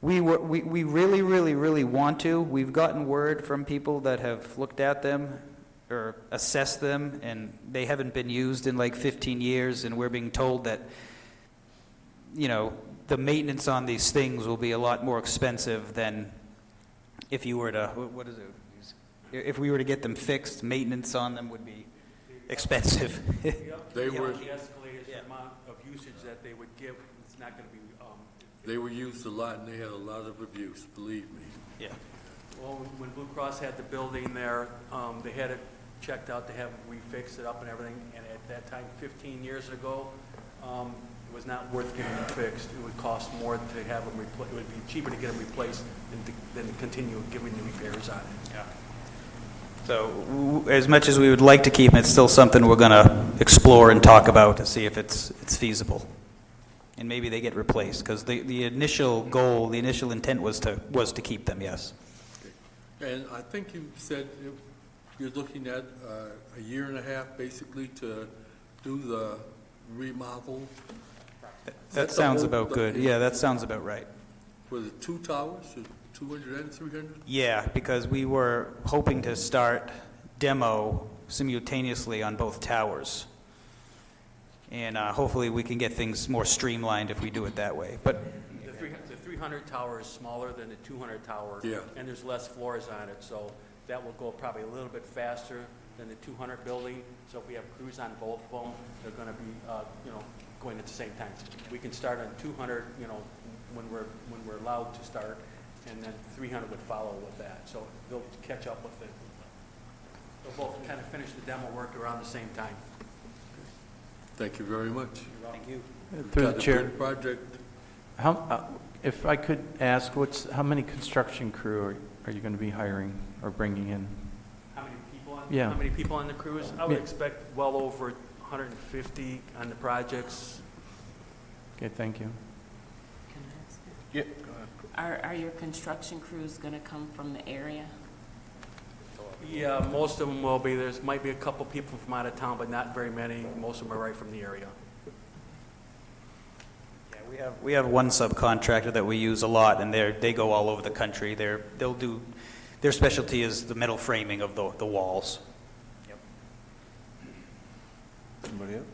We really, really, really want to. We've gotten word from people that have looked at them or assessed them, and they haven't been used in like 15 years, and we're being told that, you know, the maintenance on these things will be a lot more expensive than if you were to, what is it? If we were to get them fixed, maintenance on them would be expensive. They were, The escalators, the amount of usage that they would give, it's not going to be, they were used a lot, and they had a lot of abuse, believe me. Yeah. well, when Blue Cross had the building there, they had it checked out to have refixed it up and everything, and at that time, 15 years ago, it was not worth getting them fixed. It would cost more to have them replaced. It would be cheaper to get them replaced than to continue giving the repairs on it. Yeah. So as much as we would like to keep them, it's still something we're going to explore and talk about to see if it's feasible. And maybe they get replaced, because the initial goal, the initial intent was to keep them, yes. And I think you said you're looking at a year and a half, basically, to do the remodel. That sounds about good. Yeah, that sounds about right. For the 2 towers, the 200 and 300? Yeah, because we were hoping to start demo simultaneously on both towers. And hopefully we can get things more streamlined if we do it that way. But The 300 tower is smaller than the 200 tower. Yeah. And there's less floors on it, so that will go probably a little bit faster than the 200 building. So if we have crews on both of them, they're going to be, going at the same time. We can start on 200, when we're allowed to start, and then 300 would follow with that. So they'll catch up with it. They'll both kind of finish the demo work around the same time. Thank you very much. thank you. We've Through got the a chair, good project. If I could ask, how many construction crew are you going to be hiring or bringing in? How many people on? Yeah. How many people on the crews? I would Yeah. expect well over 150 on the projects. Okay, thank you. Can I ask that? Yeah, go ahead. Are your construction crews going to come from the area? Yeah, most of them will be. There's might be a couple people from out of town, but not very many. Most of them are right from the area. Yeah, we have one subcontractor that we use a lot, and they go all over the country. They'll do, their specialty is the metal framing of the walls. Anybody else?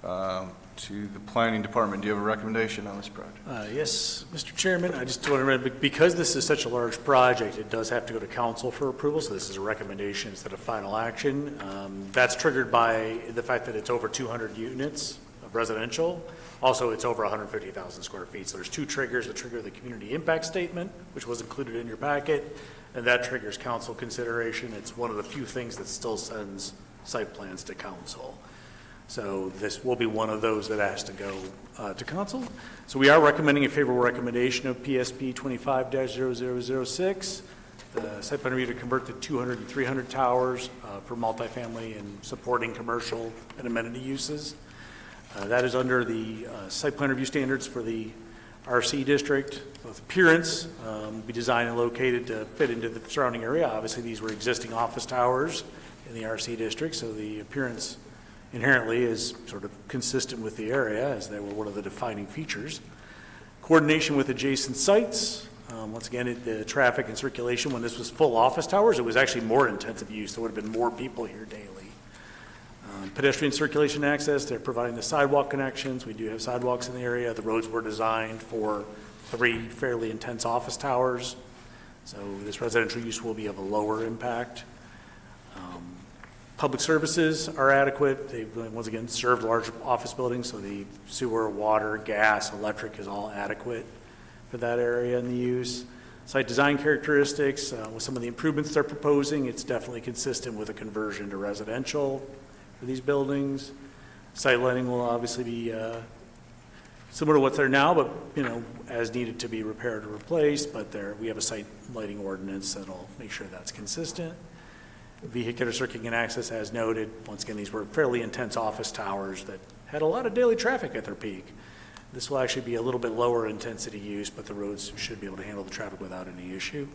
All right. To the planning department, do you have a recommendation on this project? Yes, Mr. Chairman, I just want to, because this is such a large project, it does have to go to council for approval, so this is a recommendation instead of final action. That's triggered by the fact that it's over 200 units of residential. Also, it's over 150,000 square feet, so there's two triggers. The trigger of the community impact statement, which was included in your packet, and that triggers council consideration. It's one of the few things that still sends site plans to council. So this will be one of those that has to go to council. So we are recommending a favorable recommendation of PSP 25-0006. The site plan review to convert the 200 and 300 towers for multifamily and supporting commercial and amenity uses. That is under the site plan review standards for the RC district. Both appearance will be designed and located to fit into the surrounding area. Obviously, these were existing office towers in the RC district, so the appearance inherently is sort of consistent with the area, as they were one of the defining features. Coordination with adjacent sites. Once again, the traffic and circulation, when this was full office towers, it was actually more intensive use. There would have been more people here daily. Pedestrian circulation access, they're providing the sidewalk connections. We do have sidewalks in the area. The roads were designed for 3 fairly intense office towers. So this residential use will be of a lower impact. Public services are adequate. They've, once again, served large office buildings, so the sewer, water, gas, electric is all adequate for that area in the use. Site design characteristics, with some of the improvements they're proposing, it's definitely consistent with a conversion to residential for these buildings. Site lighting will obviously be similar to what's there now, but, as needed to be repaired or replaced, but we have a site lighting ordinance that'll make sure that's consistent. Vehicular circuit and access, as noted, once again, these were fairly intense office towers that had a lot of daily traffic at their peak. This will actually be a little bit lower intensity use, but the roads should be able to handle the traffic without any issue.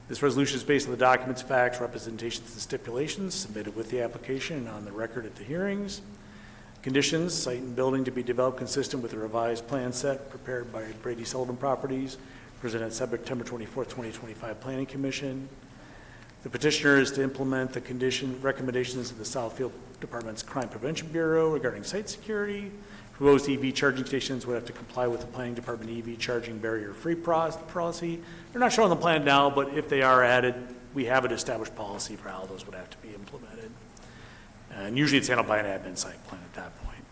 This resolution is based on the documents, facts, representations, and stipulations submitted with the application and on the record at the hearings. Conditions, site and building to be developed consistent with the revised plan set prepared by Brady Sullivan Properties, presented September 24th, 2025 Planning Commission. The petitioner is to implement the recommendations of the Southfield Department's Crime Prevention Bureau regarding site security. Proposed EV charging stations would have to comply with the Planning Department EV charging barrier-free policy. They're not shown on the plan now, but if they are added, we have an established policy for how those would have to be implemented. And usually it's handled by an admin site plan at that point.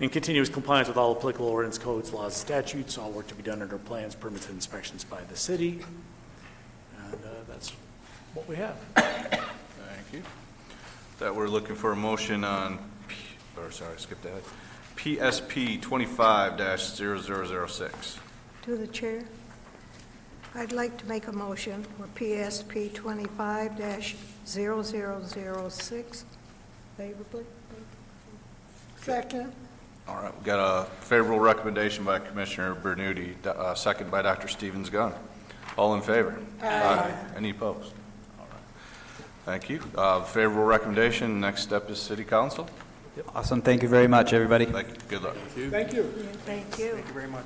In continuous compliance with all applicable ordinance codes, laws, and statutes, all work to be done under plans, permits, and inspections by the city. And that's what we have. Thank you. That we're looking for a motion on, skip that. PSP 25-0006. To the chair, I'd like to make a motion for PSP 25-0006 favorably. Second. All right, we got a favorable recommendation by Commissioner Bernuti, second by Dr. Stevens-Gunn. All in favor? Aye. Any opposed? All right. Thank you. Favorable recommendation. Next step is City Council. Awesome. Thank you very much, everybody. Thank you. Good luck. Thank you. Thank you. Thank you very much.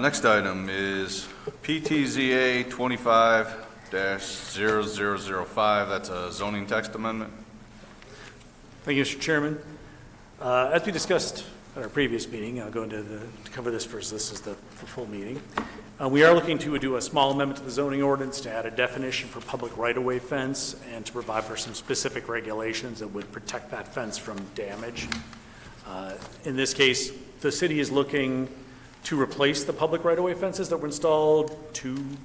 Next item is PTZA 25-0005. That's a zoning text amendment. Thank you, Mr. Chairman. As we discussed at our previous meeting, I'll go into to cover this first. This is the full meeting. We are looking to do a small amendment to the zoning ordinance to add a definition for public right-of-way fence and to provide for some specific regulations that would protect that fence from damage. In this case, the city is looking to replace the public right-of-way fences that were installed 2+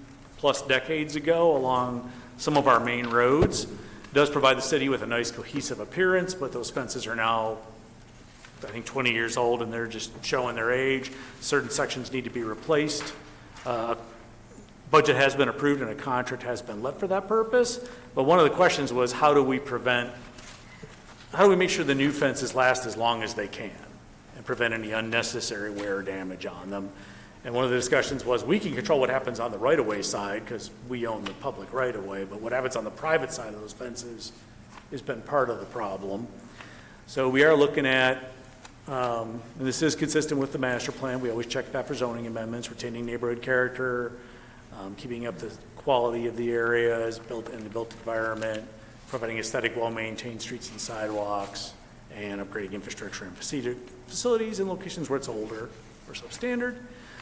decades ago along some of our main roads. It does provide the city with a nice cohesive appearance, but those fences are now I think, 20 years old, and they're just showing their age. Certain sections need to be replaced. Budget has been approved and a contract has been let for that purpose. But one of the questions was, how do we make sure the new fences last as long as they can and prevent any unnecessary wear or damage on them? And one of the discussions was, we can control what happens on the right-of-way side because we own the public right-of-way, but what happens on the private side of those fences has been part of the problem. So we are looking at, and this is consistent with the master plan, we always check that for zoning amendments, retaining neighborhood character, keeping up the quality of the areas, built in the built environment, providing aesthetic, well-maintained streets and sidewalks, and upgrading infrastructure and facilities in locations where it's older or substandard.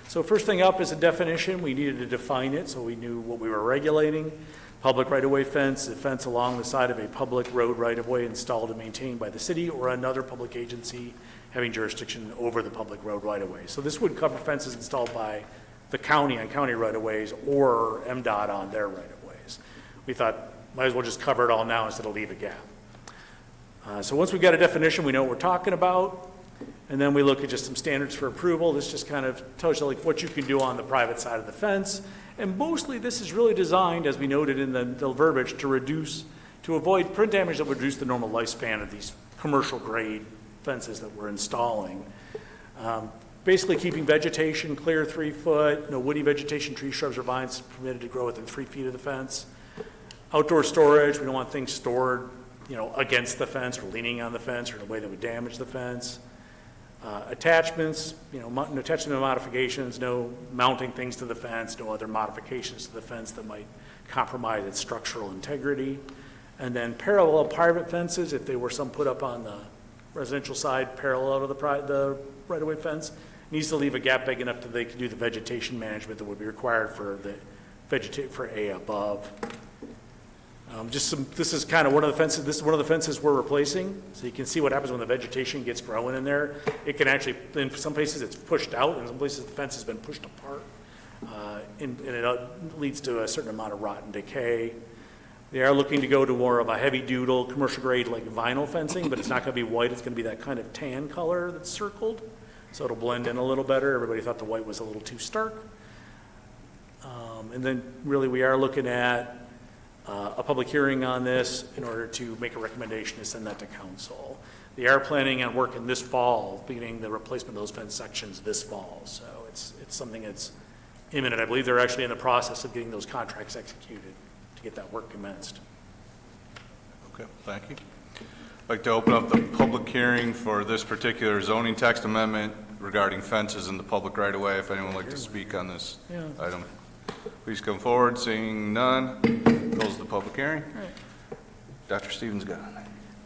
So first thing up is a definition. We needed to define it so we knew what we were regulating. Public right-of-way fence, a fence along the side of a public road right-of-way installed and maintained by the city or another public agency having jurisdiction over the public road right-of-way. So this would cover fences installed by the county on county right-of-ways or MDOT on their right-of-ways. We thought, might as well just cover it all now instead of leave a gap. So once we've got a definition, we know what we're talking about. And then we look at just some standards for approval. This just kind of tells you like what you can do on the private side of the fence. And mostly this is really designed, as we noted in the verbiage, to avoid print damage that would reduce the normal lifespan of these commercial grade fences that we're installing. Basically keeping vegetation clear 3 foot, no woody vegetation, trees, shrubs, or vines permitted to grow within 3 feet of the fence. Outdoor storage, we don't want things stored, against the fence or leaning on the fence or in a way that would damage the fence. Attachments, attachment modifications, no mounting things to the fence, no other modifications to the fence that might compromise its structural integrity. And then parallel private fences, if they were some put up on the residential side parallel to the right-of-way fence, needs to leave a gap big enough that they can do the vegetation management that would be required for A above. This is kind of one of the fences. This is one of the fences we're replacing. So you can see what happens when the vegetation gets growing in there. It can actually, in some places it's pushed out, and in some places the fence has been pushed apart. And it leads to a certain amount of rot and decay. They are looking to go to more of a heavy doodle, commercial grade like vinyl fencing, but it's not going to be white. It's going to be that kind of tan color that's circled. So it'll blend in a little better. Everybody thought the white was a little too stark. And then really we are looking at a public hearing on this in order to make a recommendation to send that to council. They are planning on working this fall, beginning the replacement of those fence sections this fall. So it's something that's imminent. I believe they're actually in the process of getting those contracts executed to get that work commenced. Okay, thank you. I'd like to open up the public hearing for this particular zoning text amendment regarding fences in the public right-of-way. If anyone would like to speak on this item, please come forward. Seeing none, close the public hearing. Dr. Stevens got it.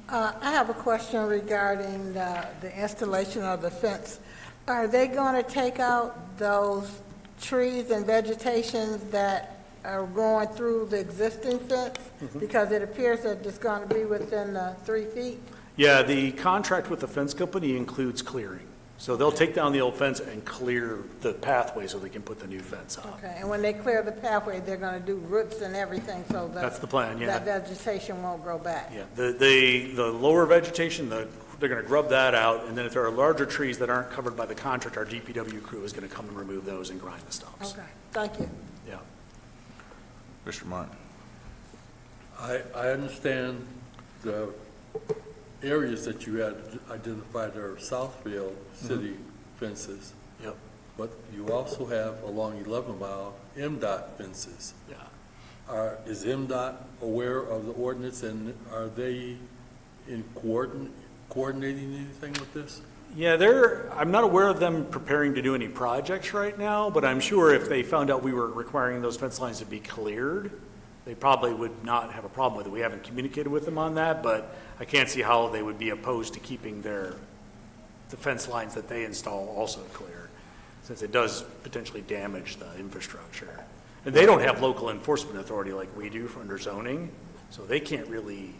I have a question regarding the installation of the fence. Are they going to take out those trees and vegetation that are going through the existing fence? Because it appears that it's going to be within 3 feet. Yeah, the contract with the fence company includes clearing. So they'll take down the old fence and clear the pathway so they can put the new fence up. Okay, and when they clear the pathway, they're going to do roots and everything so That's the plan, yeah. that vegetation won't grow back. Yeah, the lower vegetation, they're going to grub that out, and then if there are larger trees that aren't covered by the contract, our DPW crew is going to come and remove those and grind the stumps. Okay, thank you. Yeah. Mr. Martin. I understand the areas that you had identified are Southfield city fences. Yep. But you also have along 11 Mile MDOT fences. Yeah. Is MDOT aware of the ordinance, and are they in coordinating anything with this? Yeah, I'm not aware of them preparing to do any projects right now, but I'm sure if they found out we were requiring those fence lines to be cleared, they probably would not have a problem with it. We haven't communicated with them on that, but I can't see how they would be opposed to keeping the fence lines that they install also cleared, since it does potentially damage the infrastructure. And they don't have local enforcement authority like we do under zoning, so they can't really,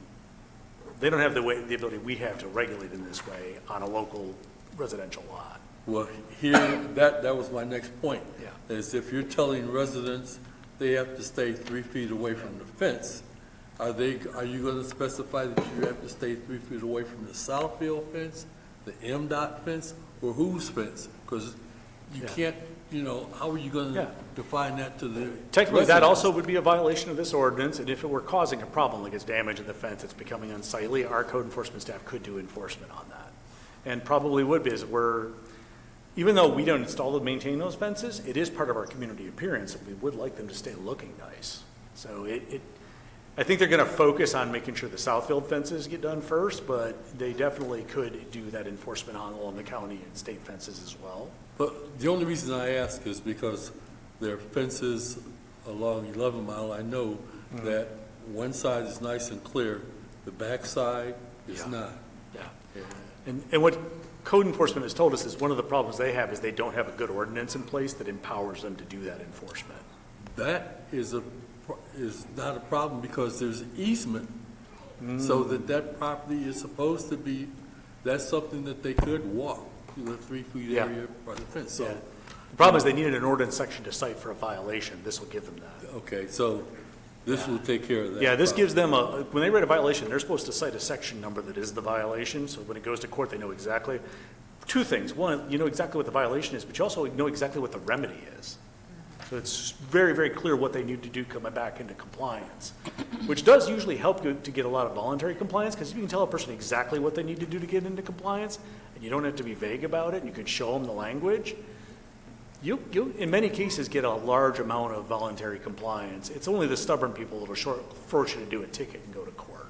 they don't have the ability we have to regulate in this way on a local residential lot. Well, here, that was my next point. Yeah. Is if you're telling residents they have to stay 3 feet away from the fence, are you going to specify that you have to stay 3 feet away from the Southfield fence the MDOT fence or whose fence? Because you can't, how are you going Yeah. to define that to the Technically, that residents? also would be a violation of this ordinance, and if it were causing a problem, like it's damage in the fence, it's becoming unsightly, our code enforcement staff could do enforcement on that. And probably would be, as even though we don't install and maintain those fences, it is part of our community appearance, and we would like them to stay looking nice. So I think they're gonna focus on making sure the Southfield fences get done first, but they definitely could do that enforcement on all the county and state fences as well. But the only reason I ask is because there are fences along 11 Mile. I know that one side is nice and clear, the back side is Yeah. not. Yeah. And what code enforcement has told us is one of the problems they have is they don't have a good ordinance in place that empowers them to do that enforcement. That is not a problem because there's an easement, so that property is supposed to be, that's something that they could walk, the 3 feet Yeah. area by the fence. So, Yeah. The problem is they needed an ordinance section to cite for a violation. This will give them that. okay, so this will take care of that. Yeah, this problem. gives them when they write a violation, they're supposed to cite a section number that is the violation, so when it goes to court, they know exactly. Two things. One, you know exactly what the violation is, but you also know exactly what the remedy is. So it's very, very clear what they need to do coming back into compliance, which does usually help you to get a lot of voluntary compliance, because if you can tell a person exactly what they need to do to get into compliance, and you don't have to be vague about it, and you can show them the language, you in many cases get a large amount of voluntary compliance. It's only the stubborn people that will force you to do a ticket and go to court.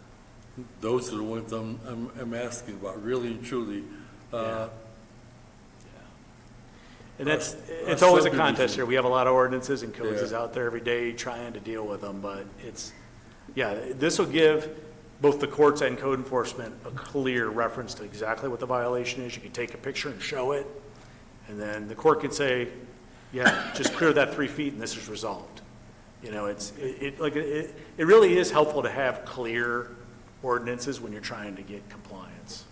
Those are the ones I'm asking about, really and truly. And it's Our always a subdivision. contest here. We have a lot of ordinances and codes Yeah. is out there every day trying to deal with them, but this will give both the courts and code enforcement a clear reference to exactly what the violation is. You can take a picture and show it, and then the court can say, yeah, just clear that 3 feet and this is resolved. It really is helpful to have clear ordinances when you're trying to get compliance.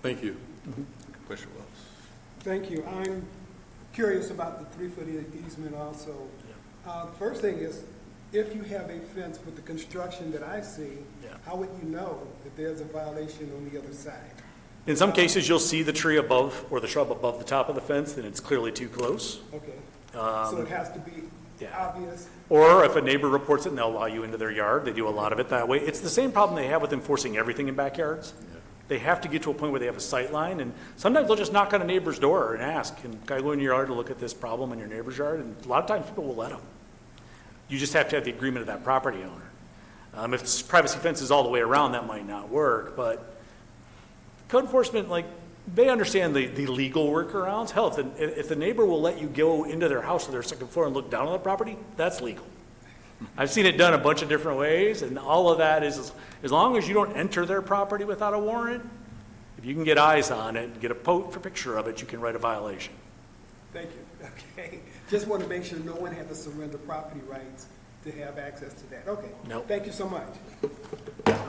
Thank you. Commissioner Wells. Thank you. I'm curious about the 3-foot easement also. The first thing is, if you have a fence with the construction that I see, Yeah. how would you know that there's a violation on the other side? In some cases, you'll see the tree above or the shrub above the top of the fence, and it's clearly too close. Okay. So it has to be yeah. obvious. Or if a neighbor reports it and they'll allow you into their yard, they do a lot of it that way. It's the same problem they have with enforcing everything in backyards. They have to get to a point where they have a sight line, and sometimes they'll just knock on a neighbor's door and ask, can I go in your yard to look at this problem in your neighbor's yard? And a lot of times people will let them. You just have to have the agreement of that property owner. If it's privacy fences all the way around, that might not work, but code enforcement, they understand the legal workarounds. Hell, if the neighbor will let you go into their house to their second floor and look down on the property, that's legal. I've seen it done a bunch of different ways, and all of that is, as long as you don't enter their property without a warrant, if you can get eyes on it, get a picture of it, you can write a violation. Thank you. Okay. Just want to make sure no one had to surrender property rights to have access to that. Okay. Nope. Thank you so much.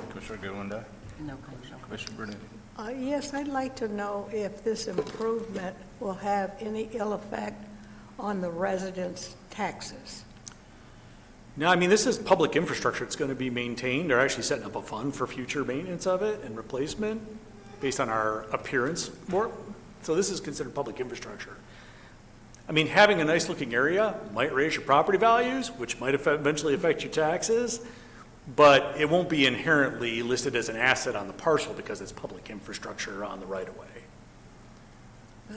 Commissioner Goodwin, No, Commissioner. Commissioner Burnett. Yes, I'd like to know if this improvement will have any ill effect on the residents' taxes. No, I mean, this is public infrastructure. It's going to be maintained. They're actually setting up a fund for future maintenance of it and replacement based on our appearance more. So this is considered public infrastructure. I mean, having a nice looking area might raise your property values, which might eventually affect your taxes, but it won't be inherently listed as an asset on the parcel because it's public infrastructure on the right of way.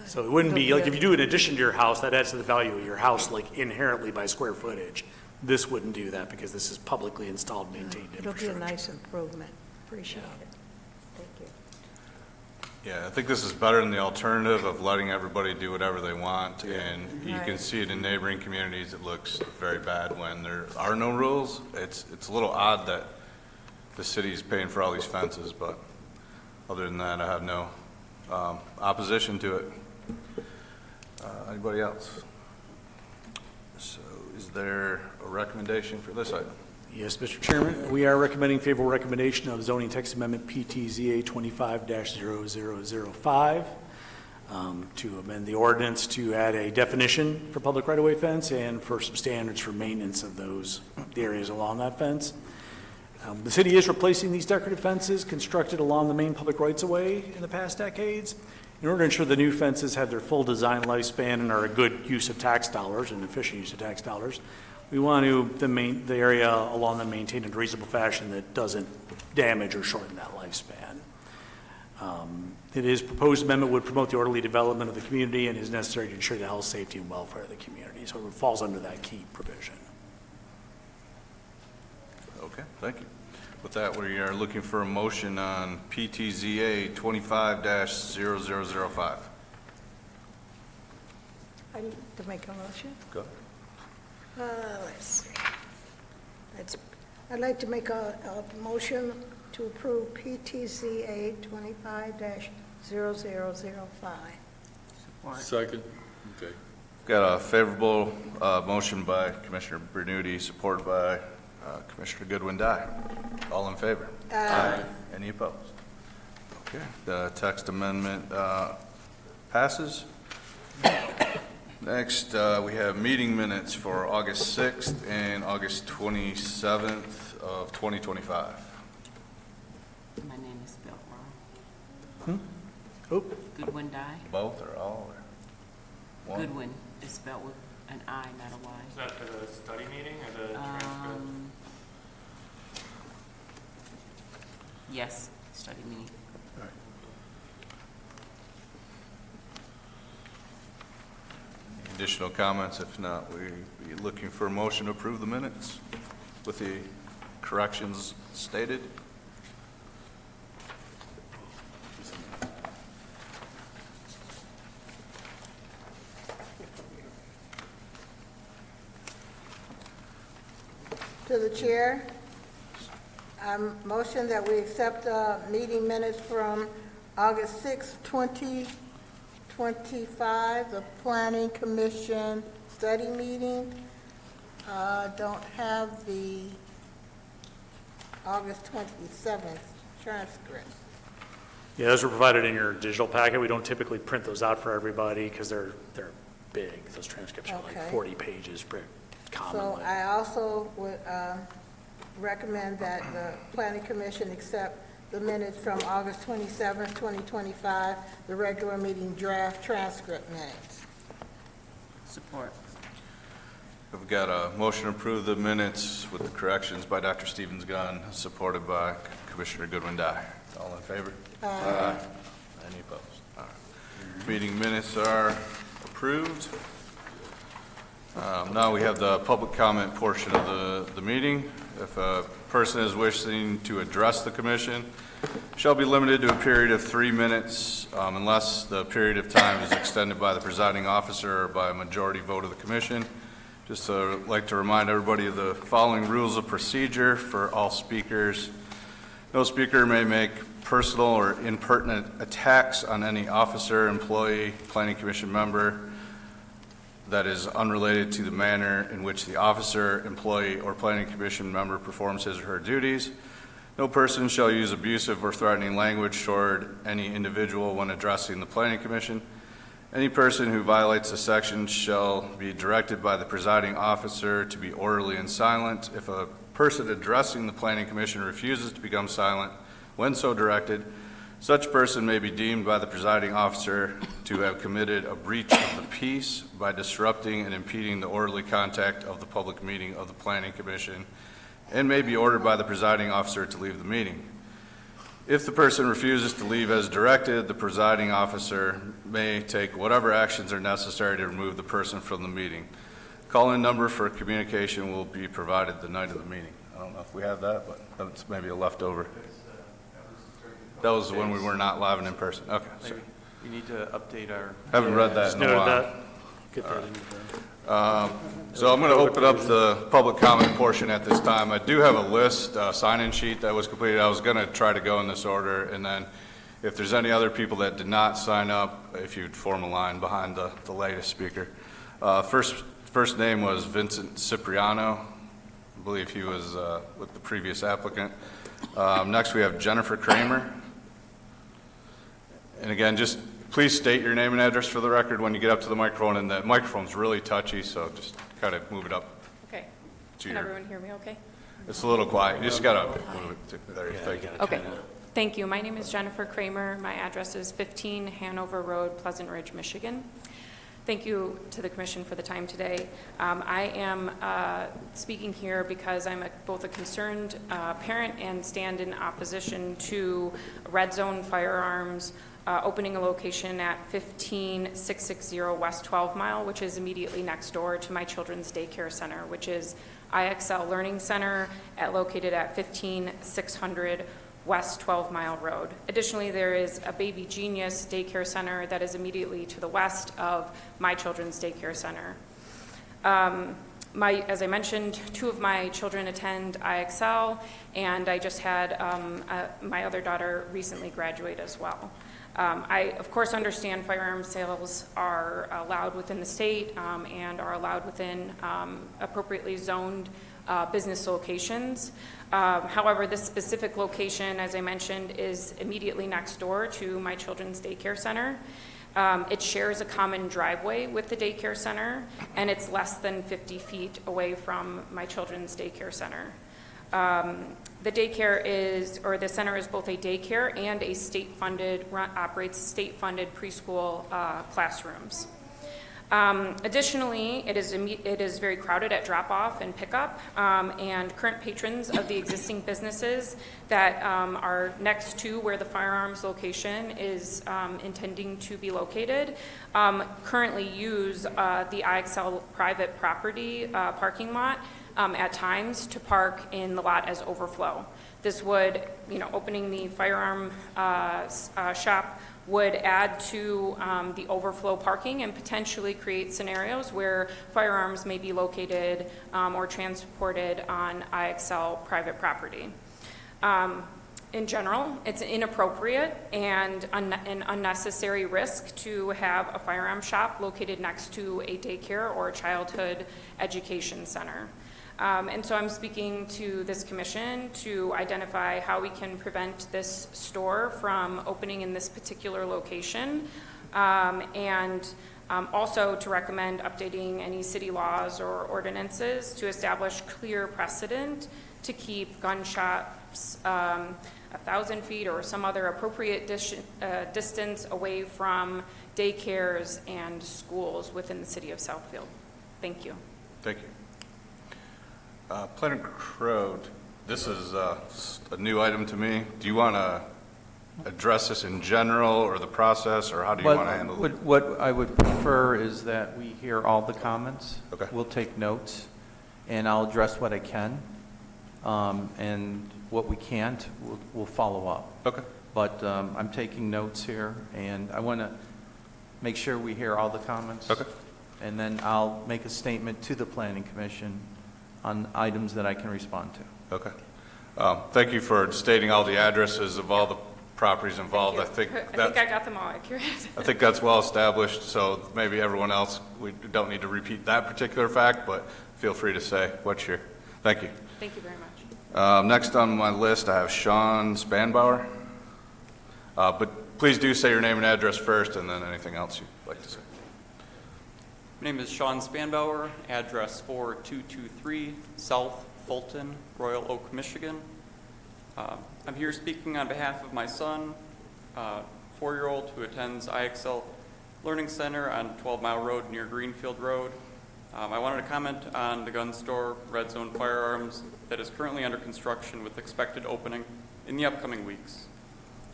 So it wouldn't be, like, if you do an addition to your house, that adds to the value of your house, like, inherently by square footage. This wouldn't do that because this is publicly installed, maintained It'll be infrastructure. a nice improvement. Appreciate it. Thank you. Yeah, I think this is better than the alternative of letting everybody do whatever they want. And you can Right. see it in neighboring communities. It looks very bad when there are no rules. It's a little odd that the city is paying for all these fences, but other than that, I have no opposition to it. Anybody else? So is there a recommendation for this item? Yes, Mr. Chairman, we are recommending favorable recommendation of zoning text amendment PTZA 25-0005 to amend the ordinance to add a definition for public right-of-way fence and for some standards for maintenance of the areas along that fence. The city is replacing these decorative fences constructed along the main public rights-of-way in the past decades. In order to ensure the new fences have their full design lifespan and are a good use of tax dollars and efficient use of tax dollars, we want the area along them maintained in a reasonable fashion that doesn't damage or shorten that lifespan. It is proposed amendment would promote the orderly development of the community and is necessary to ensure the health, safety, and welfare of the community. So it falls under that key provision. Okay, thank you. With that, we are looking for a motion on PTZA 25-0005. I need to make a motion. Go. Let's see. I'd like to make a motion to approve PTZA 25-0005. Second. Okay. Got a favorable motion by Commissioner Bernuti, supported by Commissioner Goodwin-Dye. All in favor? Aye. Any opposed? Okay, the text amendment passes. Next, we have meeting minutes for August 6th and August 27th of 2025. My name is spelled wrong. Oh, Goodwin Die? Both or all? Or one? Goodwin is spelled with an I, not a Y. Is that for the study meeting or the transcript? Yes, study meeting. Additional comments? If not, we'd be looking for a motion to approve the minutes with the corrections stated. To the chair, motion that we accept meeting minutes from August 6, 2025, the Planning Commission study meeting. Don't have the August 27th transcript. yeah, those were provided in your digital packet. We don't typically print those out for everybody because they're big. Those transcripts are like Okay. 40 pages So commonly. I also would recommend that the Planning Commission accept the minutes from August 27th, 2025, the regular meeting draft transcript minutes. Support. We've got a motion to approve the minutes with the corrections by Dr. Stevens-Gunn, supported by Commissioner Goodwin-Dye. All in favor? Aye. Any opposed? All right. Meeting minutes are approved. Now we have the public comment portion of the meeting. If a person is wishing to address the commission, shall be limited to a period of 3 minutes unless the period of time is extended by the presiding officer or by a majority vote of the commission. Just like to remind everybody of the following rules of procedure for all speakers. No speaker may make personal or impertinent attacks on any officer, employee, planning commission member that is unrelated to the manner in which the officer, employee, or planning commission member performs his or her duties. No person shall use abusive or threatening language toward any individual when addressing the planning commission. Any person who violates the section shall be directed by the presiding officer to be orderly and silent. If a person addressing the planning commission refuses to become silent when so directed, such person may be deemed by the presiding officer to have committed a breach of the peace by disrupting and impeding the orderly conduct of the public meeting of the planning commission, and may be ordered by the presiding officer to leave the meeting. If the person refuses to leave as directed, the presiding officer may take whatever actions are necessary to remove the person from the meeting. Call-in number for communication will be provided the night of the meeting. I don't know if we have that, but that's maybe a leftover. That was when we were not live and in person. Okay, sorry. We need to update our. Haven't read that Just in a noted while. that. Get that into the. So I'm going to open up the public comment portion at this time. I do have a list, sign-in sheet that was completed. I was going to try to go in this order, and then if there's any other people that did not sign up, if you'd form a line behind the latest speaker. First name was Vincent Cipriano. I believe he was with the previous applicant. Next, we have Jennifer Kramer. And again, just please state your name and address for the record when you get up to the microphone, and the microphone's really touchy, so just kind of move it up Okay. to Can your... everyone hear me okay? It's a little quiet. You just gotta move it. There, thank you. Okay, thank you. My name is Jennifer Kramer. My address is 15 Hanover Road, Pleasant Ridge, Michigan. Thank you to the commission for the time today. I am speaking here because I'm both a concerned parent and stand in opposition to red zone firearms opening a location at 15660 West 12 Mile, which is immediately next door to my children's daycare center, which is IXL Learning Center located at 15600 West 12 Mile Road. Additionally, there is a Baby Genius daycare center that is immediately to the west of my children's daycare center. As I mentioned, 2 of my children attend IXL, and I just had my other daughter recently graduate as well. I, of course, understand firearm sales are allowed within the state and are allowed within appropriately zoned business locations. However, this specific location, as I mentioned, is immediately next door to my children's daycare center. It shares a common driveway with the daycare center, and it's less than 50 feet away from my children's daycare center. The the center is both a daycare and a state-funded, operates state-funded preschool classrooms. Additionally, it is very crowded at drop-off and pickup, and current patrons of the existing businesses that are next to where the firearms location is intending to be located currently use the IXL private property parking lot at times to park in the lot as overflow. This would, opening the firearm shop would add to the overflow parking and potentially create scenarios where firearms may be located or transported on IXL private property. In general, it's inappropriate and an unnecessary risk to have a firearm shop located next to a daycare or a childhood education center. And so I'm speaking to this commission to identify how we can prevent this store from opening in this particular location, and also to recommend updating any city laws or ordinances to establish clear precedent to keep gun shops 1,000 feet or some other appropriate distance away from daycares and schools within the city of Southfield. Thank you. Thank you. Planner Crode, this is a new item to me. Do you want to address this in general or the process, or how do you want to handle it? What I would prefer is that we hear all the comments. Okay. We'll take notes, and I'll address what I can, and what we can't, we'll follow up. Okay. But I'm taking notes here, and I want to make sure we hear all the comments. Okay. And then I'll make a statement to the Planning Commission on items that I can respond to. Okay. Thank you for stating all the addresses of all the properties involved. I think I got them all accurate. I think that's well established, so maybe everyone else, we don't need to repeat that particular fact, but feel free to say what's your, thank you. Thank you very much. Next on my list, I have Sean Spanbauer. But please do say your name and address first, and then anything else you'd like to say. My name is Sean Spanbauer, address 4223 South Fulton, Royal Oak, Michigan. I'm here speaking on behalf of my son, 4-year-old who attends IXL Learning Center on 12 Mile Road near Greenfield Road. I wanted to comment on the gun store, Red Zone Firearms, that is currently under construction with expected opening in the upcoming weeks.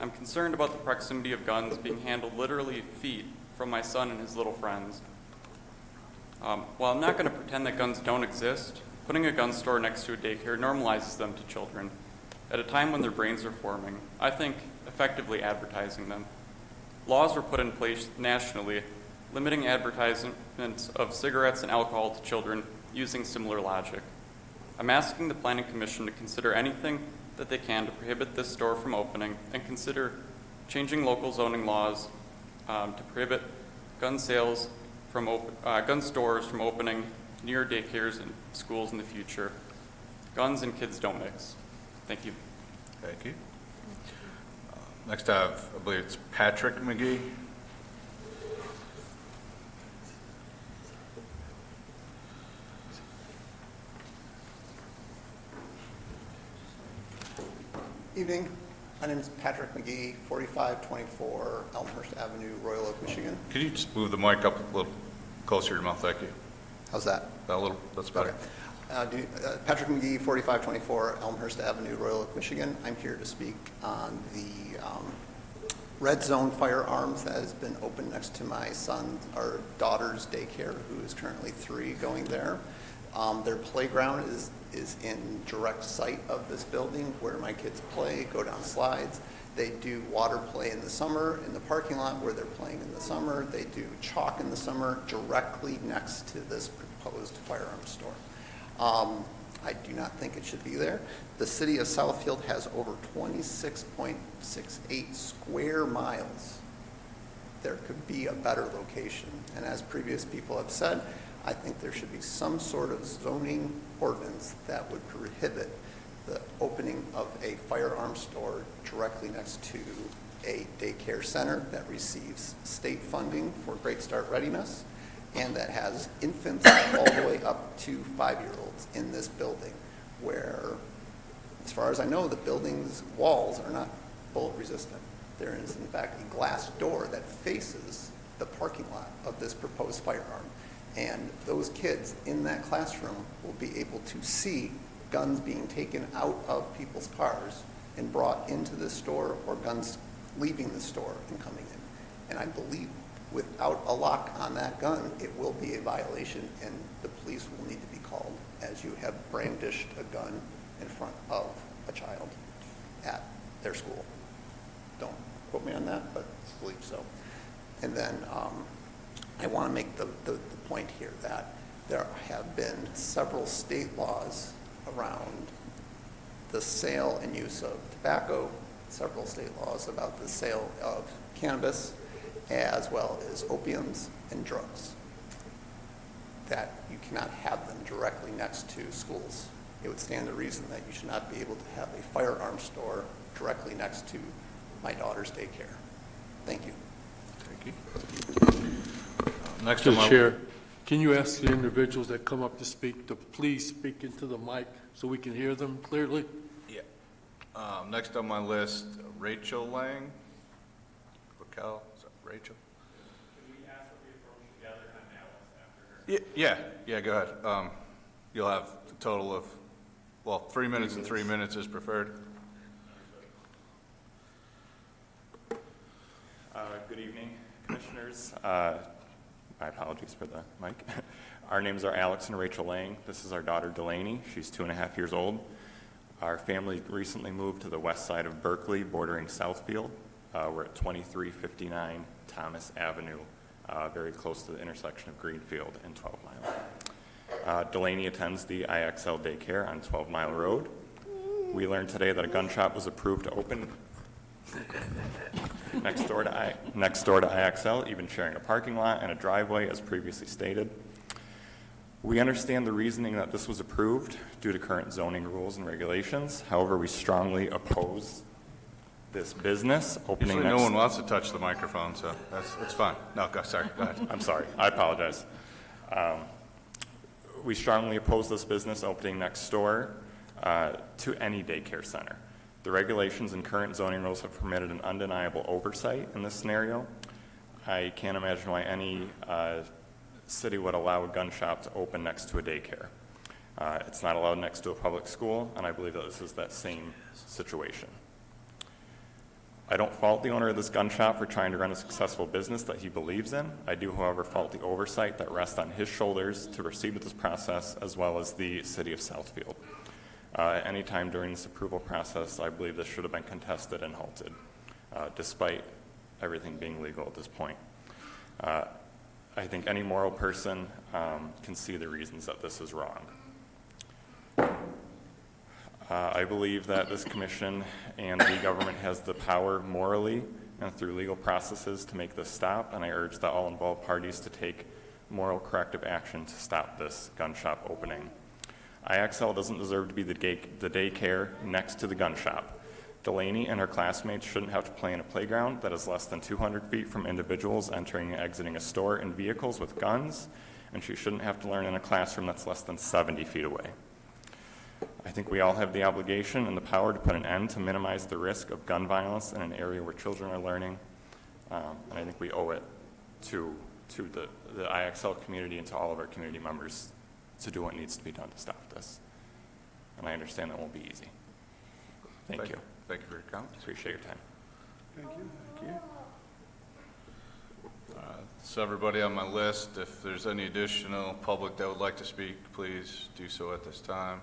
I'm concerned about the proximity of guns being handled literally feet from my son and his little friends. While I'm not going to pretend that guns don't exist, putting a gun store next to a daycare normalizes them to children at a time when their brains are forming, I think effectively advertising them. Laws were put in place nationally limiting advertisements of cigarettes and alcohol to children using similar logic. I'm asking the Planning Commission to consider anything that they can to prohibit this store from opening and consider changing local zoning laws to prohibit gun sales from gun stores from opening near daycares and schools in the future. Guns and kids don't mix. Thank you. Thank you. Next I have, I believe it's Patrick McGee. Evening. My name is Patrick McGee, 4524 Elmhurst Avenue, Royal Oak, Michigan. Could you just move the mic up a little closer to your mouth? Thank you. How's that? That's better. Okay. Patrick McGee, 4524 Elmhurst Avenue, Royal Oak, Michigan. I'm here to speak on the red zone firearms that has been opened next to my son or daughter's daycare, who is currently 3, going there. Their playground is in direct sight of this building where my kids play, go down slides. They do water play in the summer in the parking lot where they're playing in the summer. They do chalk in the summer directly next to this proposed firearms store. I do not think it should be there. The city of Southfield has over 26.68 square miles. There could be a better location. And as previous people have said, I think there should be some sort of zoning ordinance that would prohibit the opening of a firearms store directly next to a daycare center that receives state funding for Great Start Readiness and that has infants all the way up to 5-year-olds in this building where, as far as I know, the building's walls are not bullet resistant. There is, in fact, a glass door that faces the parking lot of this proposed firearm. And those kids in that classroom will be able to see guns being taken out of people's cars and brought into the store, or guns leaving the store and coming in. And I believe without a lock on that gun, it will be a violation and the police will need to be called, as you have brandished a gun in front of a child at their school. Don't quote me on that, but I believe so. And then I want to make the point here that there have been several state laws around the sale and use of tobacco, several state laws about the sale of cannabis, as well as opiums and drugs, that you cannot have them directly next to schools. It would stand to reason that you should not be able to have a firearms store directly next to my daughter's daycare. Thank you. Thank you. Next Mr. one. Chair, can you ask the individuals that come up to speak to please speak into the mic so we can hear them clearly? Yeah. Next on my list, Rachel Lang. Raquel, is that Rachel? Can we ask that we approach together and Alex after her? Yeah, go ahead. You'll have a total of, 3 minutes and 3 minutes is preferred. Good evening, commissioners. My apologies for the mic. Our names are Alex and Rachel Lang. This is our daughter Delaney. She's 2.5 years old. Our family recently moved to the west side of Berkeley, bordering Southfield. We're at 2359 Thomas Avenue, very close to the intersection of Greenfield and 12 Mile. Delaney attends the IXL daycare on 12 Mile Road. We learned today that a gun shop was approved to open next door to IXL, even sharing a parking lot and a driveway as previously stated. We understand the reasoning that this was approved due to current zoning rules and regulations. However, we strongly oppose this business opening Usually next... no one wants to touch the microphone, so that's fine. No, sorry, go ahead. I'm sorry, I apologize. We strongly oppose this business opening next door to any daycare center. The regulations and current zoning rules have permitted an undeniable oversight in this scenario. I can't imagine why any city would allow a gun shop to open next to a daycare. It's not allowed next to a public school, and I believe that this is that same situation. I don't fault the owner of this gun shop for trying to run a successful business that he believes in. I do, however, fault the oversight that rests on his shoulders to proceed with this process, as well as the city of Southfield. At any time during this approval process, I believe this should have been contested and halted, despite everything being legal at this point. I think any moral person can see the reasons that this is wrong. I believe that this commission and the government has the power morally and through legal processes to make this stop, and I urge that all involved parties to take moral corrective action to stop this gun shop opening. IXL doesn't deserve to be the daycare next to the gun shop. Delaney and her classmates shouldn't have to play in a playground that is less than 200 feet from individuals entering and exiting a store in vehicles with guns, and she shouldn't have to learn in a classroom that's less than 70 feet away. I think we all have the obligation and the power to put an end to minimize the risk of gun violence in an area where children are learning. And I think we owe it to the IXL community and to all of our community members to do what needs to be done to stop this. And I understand that won't be easy. Thank you. Thank you for your comments. Appreciate your time. Thank you. Thank you. So everybody on my list, if there's any additional public that would like to speak, please do so at this time.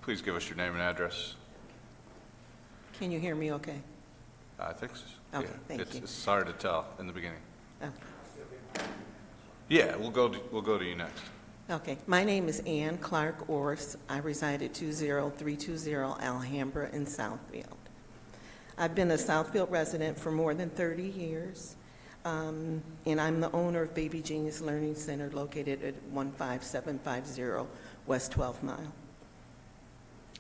Please give us your name and address. Can you hear me okay? I think so. Okay, Yeah. thank you. It's hard to tell in the beginning. Okay. Yeah, we'll go to you next. Okay. My name is Ann Clark Orris. I reside at 20320 Alhambra in Southfield. I've been a Southfield resident for more than 30 years, and I'm the owner of Baby Genius Learning Center located at 15750 West 12th Mile.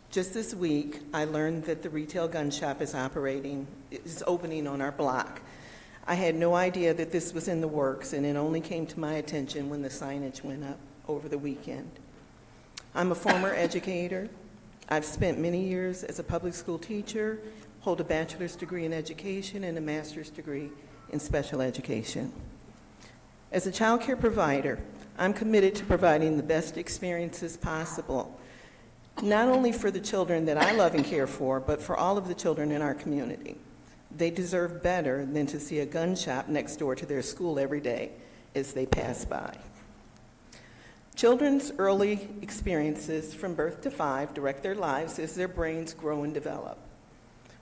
Just this week, I learned that the retail gun shop is opening on our block. I had no idea that this was in the works, and it only came to my attention when the signage went up over the weekend. I'm a former educator. I've spent many years as a public school teacher, hold a bachelor's degree in education and a master's degree in special education. As a child care provider, I'm committed to providing the best experiences possible, not only for the children that I love and care for, but for all of the children in our community. They deserve better than to see a gun shop next door to their school every day as they pass by. Children's early experiences from birth to 5 direct their lives as their brains grow and develop.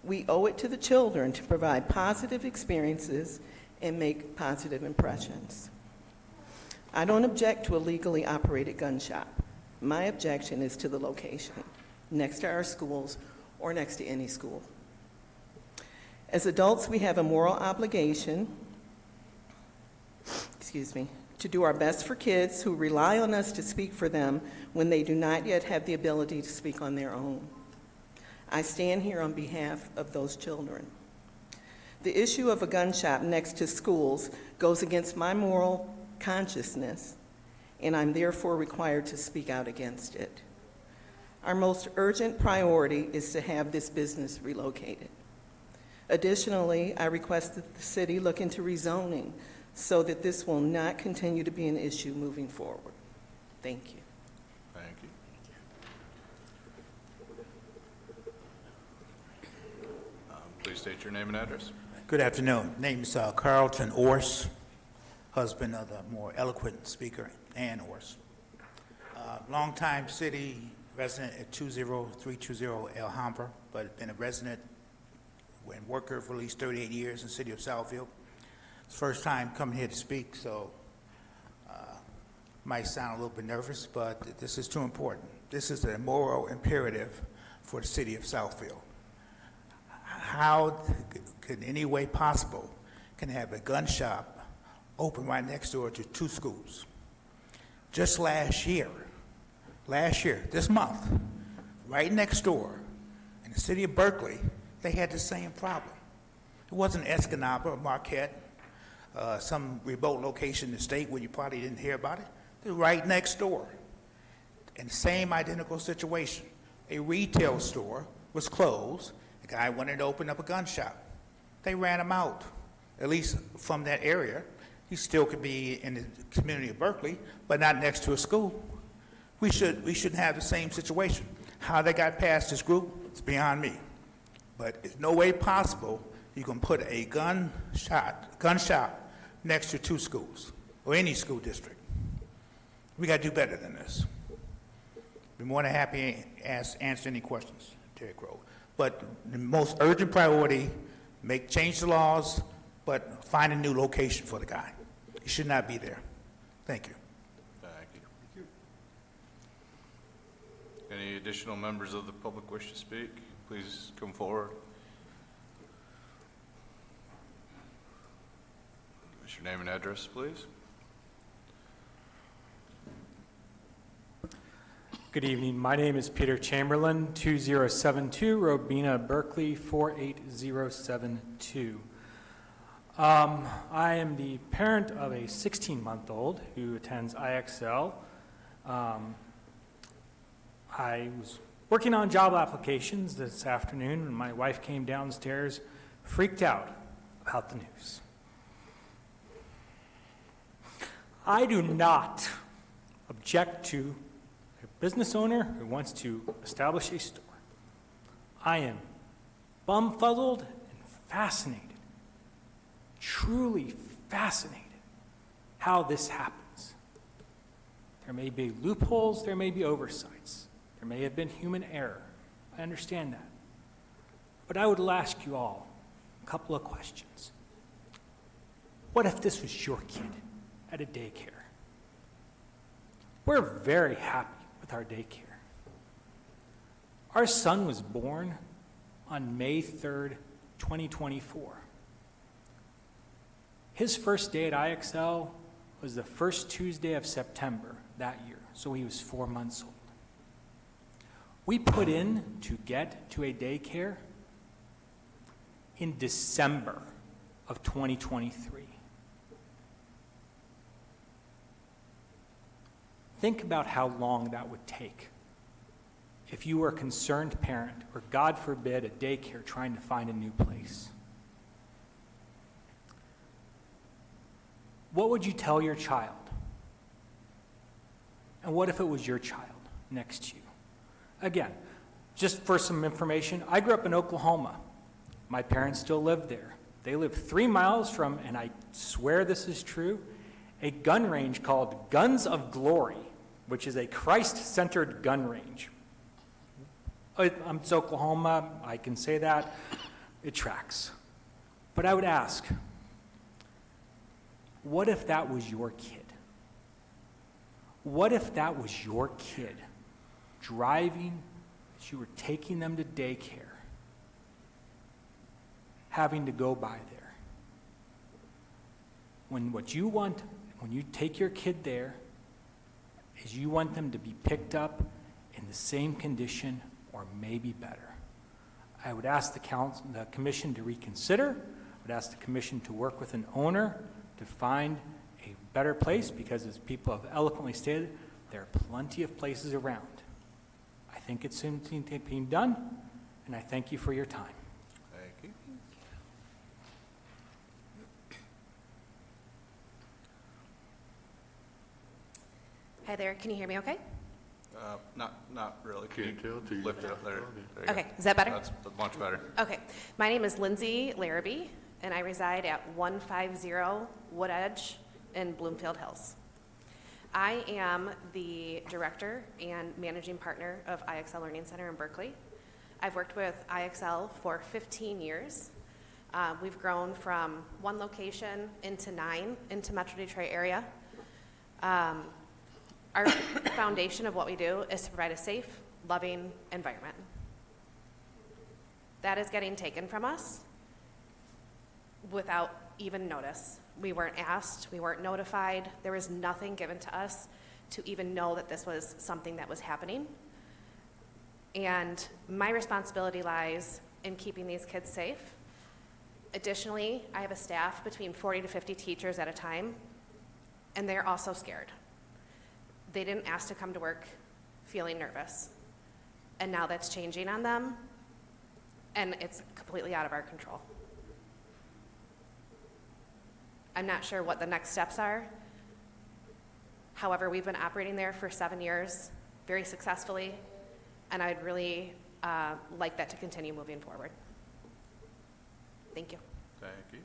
We owe it to the children to provide positive experiences and make positive impressions. I don't object to a legally operated gun shop. My objection is to the location, next to our schools or next to any school. As adults, we have a moral obligation, to do our best for kids who rely on us to speak for them when they do not yet have the ability to speak on their own. I stand here on behalf of those children. The issue of a gun shop next to schools goes against my moral consciousness, and I'm therefore required to speak out against it. Our most urgent priority is to have this business relocated. Additionally, I request that the city look into rezoning so that this will not continue to be an issue moving forward. Thank you. Thank you. Please state your name and address. Good afternoon. Name's Carlton Orse, husband of the more eloquent speaker, Ann Orse. Longtime city resident at 20320 Alhambra, but been a resident and worker for at least 38 years in the city of Southfield. It's first time coming here to speak, so might sound a little bit nervous, but this is too important. This is a moral imperative for the city of Southfield. How could any way possible can have a gun shop open right next door to 2 schools? Just last year, this month, right next door in the city of Berkeley, they had the same problem. It wasn't Escanaba or Marquette, some remote location in the state where you probably didn't hear about it. They're right next door. And same identical situation. A retail store was closed. The guy wanted to open up a gun shop. They ran him out, at least from that area. He still could be in the community of Berkeley, but not next to a school. We shouldn't have the same situation. How they got past this group is beyond me. But it's no way possible you can put a gun shop next to 2 schools or any school district. We got to do better than this. Be more than happy to answer any questions, Terry Crow. But the most urgent priority, change the laws, but find a new location for the guy. He should not be there. Thank you. Thank you. Any additional members of the public wish to speak? Please come forward. Give us your name and address, please. Good evening. My name is Peter Chamberlain, 2072 Robina, Berkeley, 48072. I am the parent of a 16-month-old who attends IXL. I was working on job applications this afternoon, and my wife came downstairs, freaked out about the news. I do not object to a business owner who wants to establish a store. I am bumfuzzled and fascinated, truly fascinated, how this happens. There may be loopholes, there may be oversights, there may have been human error. I understand that. But I would ask you all a couple of questions. What if this was your kid at a daycare? We're very happy with our daycare. Our son was born on May 3rd, 2024. His first day at IXL was the first Tuesday of September that year, so he was 4 months old. We put in to get to a daycare in December of 2023. Think about how long that would take if you were a concerned parent, or God forbid, a daycare trying to find a new place. What would you tell your child? And what if it was your child next to you? Again, just for some information, I grew up in Oklahoma. My parents still live there. They live 3 miles from, and I swear this is true, a gun range called Guns of Glory, which is a Christ-centered gun range. It's Oklahoma, I can say that. It tracks. But I would ask, what if that was your kid? What if that was your kid driving as you were taking them to daycare, having to go by there? What you want when you take your kid there is you want them to be picked up in the same condition or maybe better. I would ask the commission to reconsider. I would ask the commission to work with an owner to find a better place, because as people have eloquently stated, there are plenty of places around. I think it's being done, and I thank you for your time. Thank you. Hi there, can you hear me okay? Not really. Can you lift it up there? There you Okay, go. is that better? That's much better. Okay, my name is Lindsay Larrabee, and I reside at 150 Wood Edge in Bloomfield Hills. I am the director and managing partner of IXL Learning Center in Berkeley. I've worked with IXL for 15 years. We've grown from 1 location into 9 into Metro Detroit area. Our foundation of what we do is to provide a safe, loving environment. That is getting taken from us without even notice. We weren't asked, we weren't notified, there was nothing given to us to even know that this was something that was happening. And my responsibility lies in keeping these kids safe. Additionally, I have a staff between 40 to 50 teachers at a time, and they're also scared. They didn't ask to come to work feeling nervous. And now that's changing on them, and it's completely out of our control. I'm not sure what the next steps are. However, we've been operating there for 7 years, very successfully, and I'd really like that to continue moving forward. Thank you. Thank you.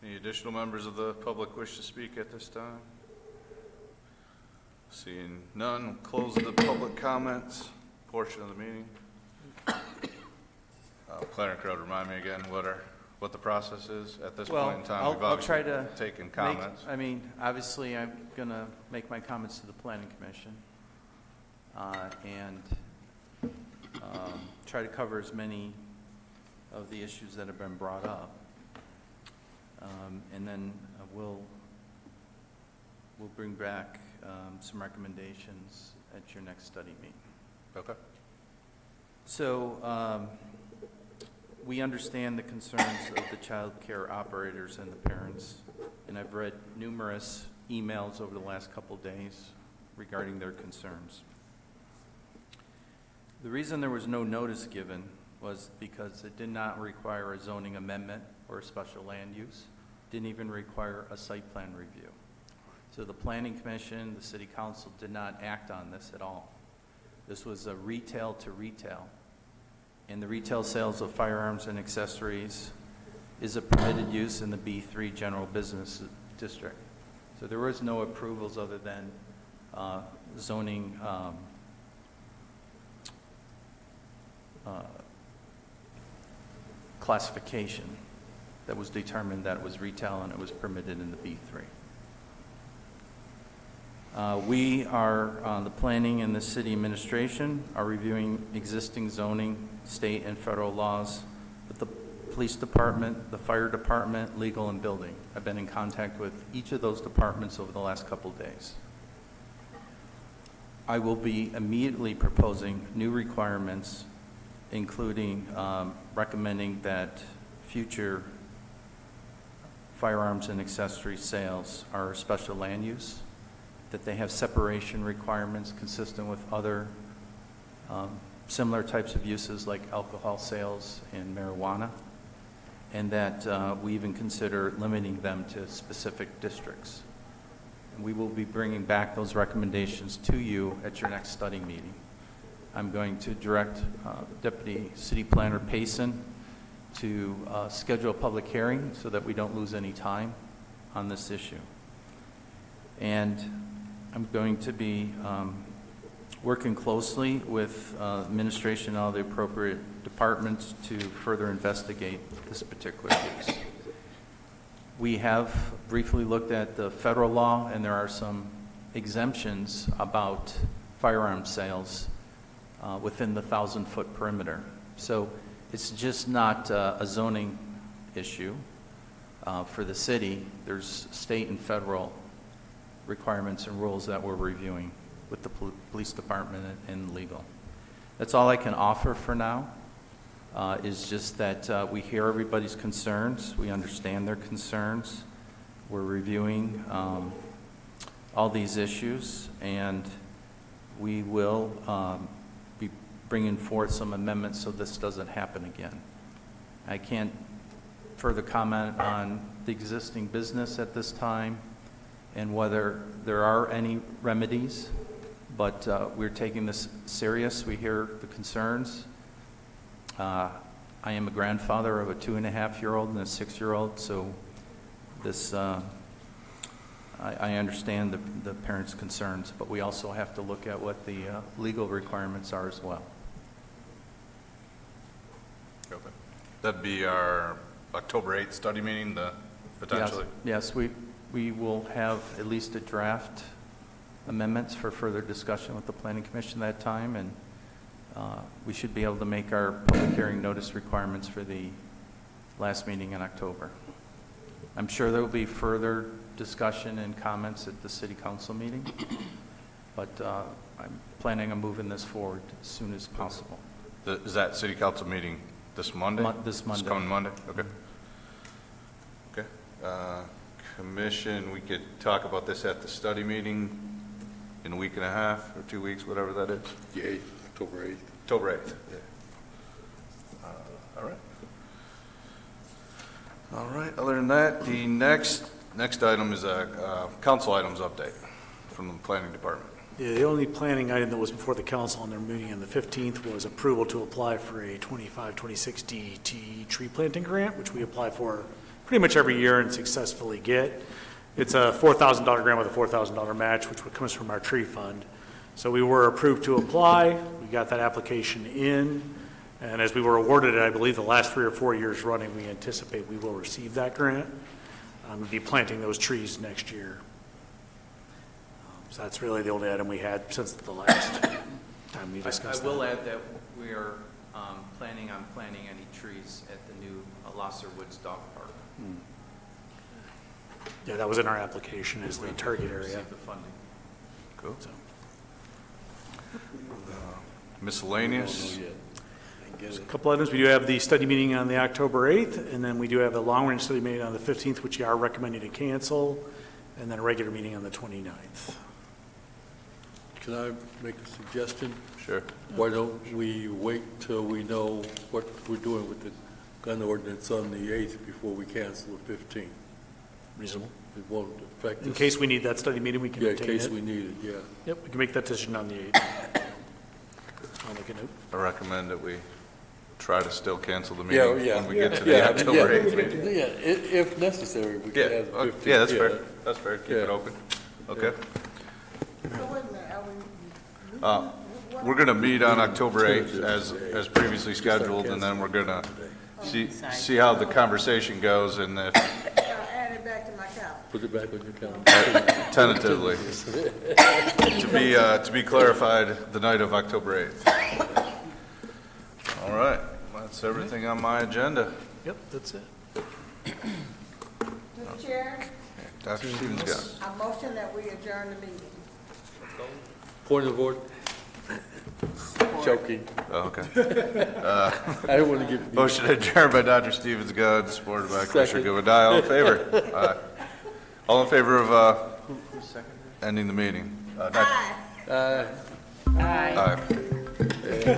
Any additional members of the public wish to speak at this time? Seeing none, we'll close the public comments portion of the meeting. Clerk, could remind me again what the process is at this point in time? We've I'll try obviously to taken comments. Obviously, I'm going to make my comments to the Planning Commission and try to cover as many of the issues that have been brought up. And then we'll we'll bring back some recommendations at your next study meeting. Okay. So we understand the concerns of the child care operators and the parents, and I've read numerous emails over the last couple days regarding their concerns. The reason there was no notice given was because it did not require a zoning amendment or a special land use, didn't even require a site plan review. So the Planning Commission, the City Council did not act on this at all. This was a retail to retail, and the retail sales of firearms and accessories is a permitted use in the B3 General Business District. So there was no approvals other than zoning classification that was determined that it was retail and it was permitted in the B3. We are, the planning and the city administration are reviewing existing zoning, state and federal laws with the police department, the fire department, legal and building. I've been in contact with each of those departments over the last couple of days. I will be immediately proposing new requirements, including recommending that future firearms and accessory sales are special land use, that they have separation requirements consistent with other similar types of uses like alcohol sales and marijuana, and that we even consider limiting them to specific districts. And we will be bringing back those recommendations to you at your next study meeting. I'm going to direct Deputy City Planner Payson to schedule a public hearing so that we don't lose any time on this issue. And I'm going to be working closely with administration and all the appropriate departments to further investigate this particular use. We have briefly looked at the federal law, and there are some exemptions about firearm sales within the 1,000-foot perimeter. So it's just not a zoning issue for the city. There's state and federal requirements and rules that we're reviewing with the police department and legal. That's all I can offer for now, is just that we hear everybody's concerns. We understand their concerns. We're reviewing all these issues, and we will be bringing forth some amendments so this doesn't happen again. I can't further comment on the existing business at this time and whether there are any remedies, but we're taking this serious. We hear the concerns. I am a grandfather of a 2.5-year-old and a 6-year-old, so this I understand the parents' concerns, but we also have to look at what the legal requirements are as well. Okay. That'd be our October 8th study meeting, potentially? Yes, we will have at least a draft amendments for further discussion with the Planning Commission that time, and we should be able to make our public hearing notice requirements for the last meeting in October. I'm sure there will be further discussion and comments at the City Council meeting, but I'm planning on moving this forward as soon as possible. Is that City Council meeting this Monday? This Monday. This coming Monday? Okay. Okay. Commission, we could talk about this at the study meeting in a week and a half or 2 weeks, whatever that is. The 8th, October 8th. October 8th, yeah. All right. All right, other than that, the next item is a council items update from the planning department. Yeah, the only planning item that was before the council on their meeting on the 15th was approval to apply for a 25-26 DET tree planting grant, which we apply for pretty much every year and successfully get. It's a $4,000 grant with a $4,000 match, which comes from our tree fund. So we were approved to apply. We got that application in. And as we were awarded it, I believe the last 3 or 4 years running, we anticipate we will receive that grant. We'll be planting those trees next year. So that's really the only item we had since the last time we discussed that. I will add that we are planning on planting any trees at the new Losser Woods Dog Park. Yeah, that was in our application as the target area. The funding. Cool. So, Miscellaneous. there's a couple items. We do have the study meeting on the October 8th, and then we do have a long-range study meeting on the 15th, which you are recommending to cancel, and then a regular meeting on the 29th. Can I make a suggestion? Sure. Why don't we wait till we know what we're doing with the gun ordinance on the 8th before we cancel the 15th? Reasonable. It won't affect us. In case we need that study meeting, we can Yeah, in obtain it. case we need it, yeah. Yep, we can make that decision on the 8th. I'll make a note. I recommend that we try to still cancel the Yeah, meeting yeah. when we get to Yeah, the October 8th yeah, meeting. yeah, if necessary, we Yeah, can have the 15th. yeah, that's fair. That's fair. Keep it Yeah. open. Okay. So wait a minute, are we? We're going to meet on October 8th as previously scheduled, and then we're going to see how the conversation goes, and if Add it back to my calendar. Put it back on your calendar. tentatively, to be clarified the night of October 8th. All right, that's everything on my agenda. Yep, that's it. Mr. Chair, Dr. Stevens got. I motion that we adjourn the meeting. Point of order. Joking. Oh, okay. I don't want to give. Motion adjourned by Dr. Stevens Gunn, supported by Commissioner Goodwin. All in favor? Aye. All in favor of ending the meeting? Aye. Aye.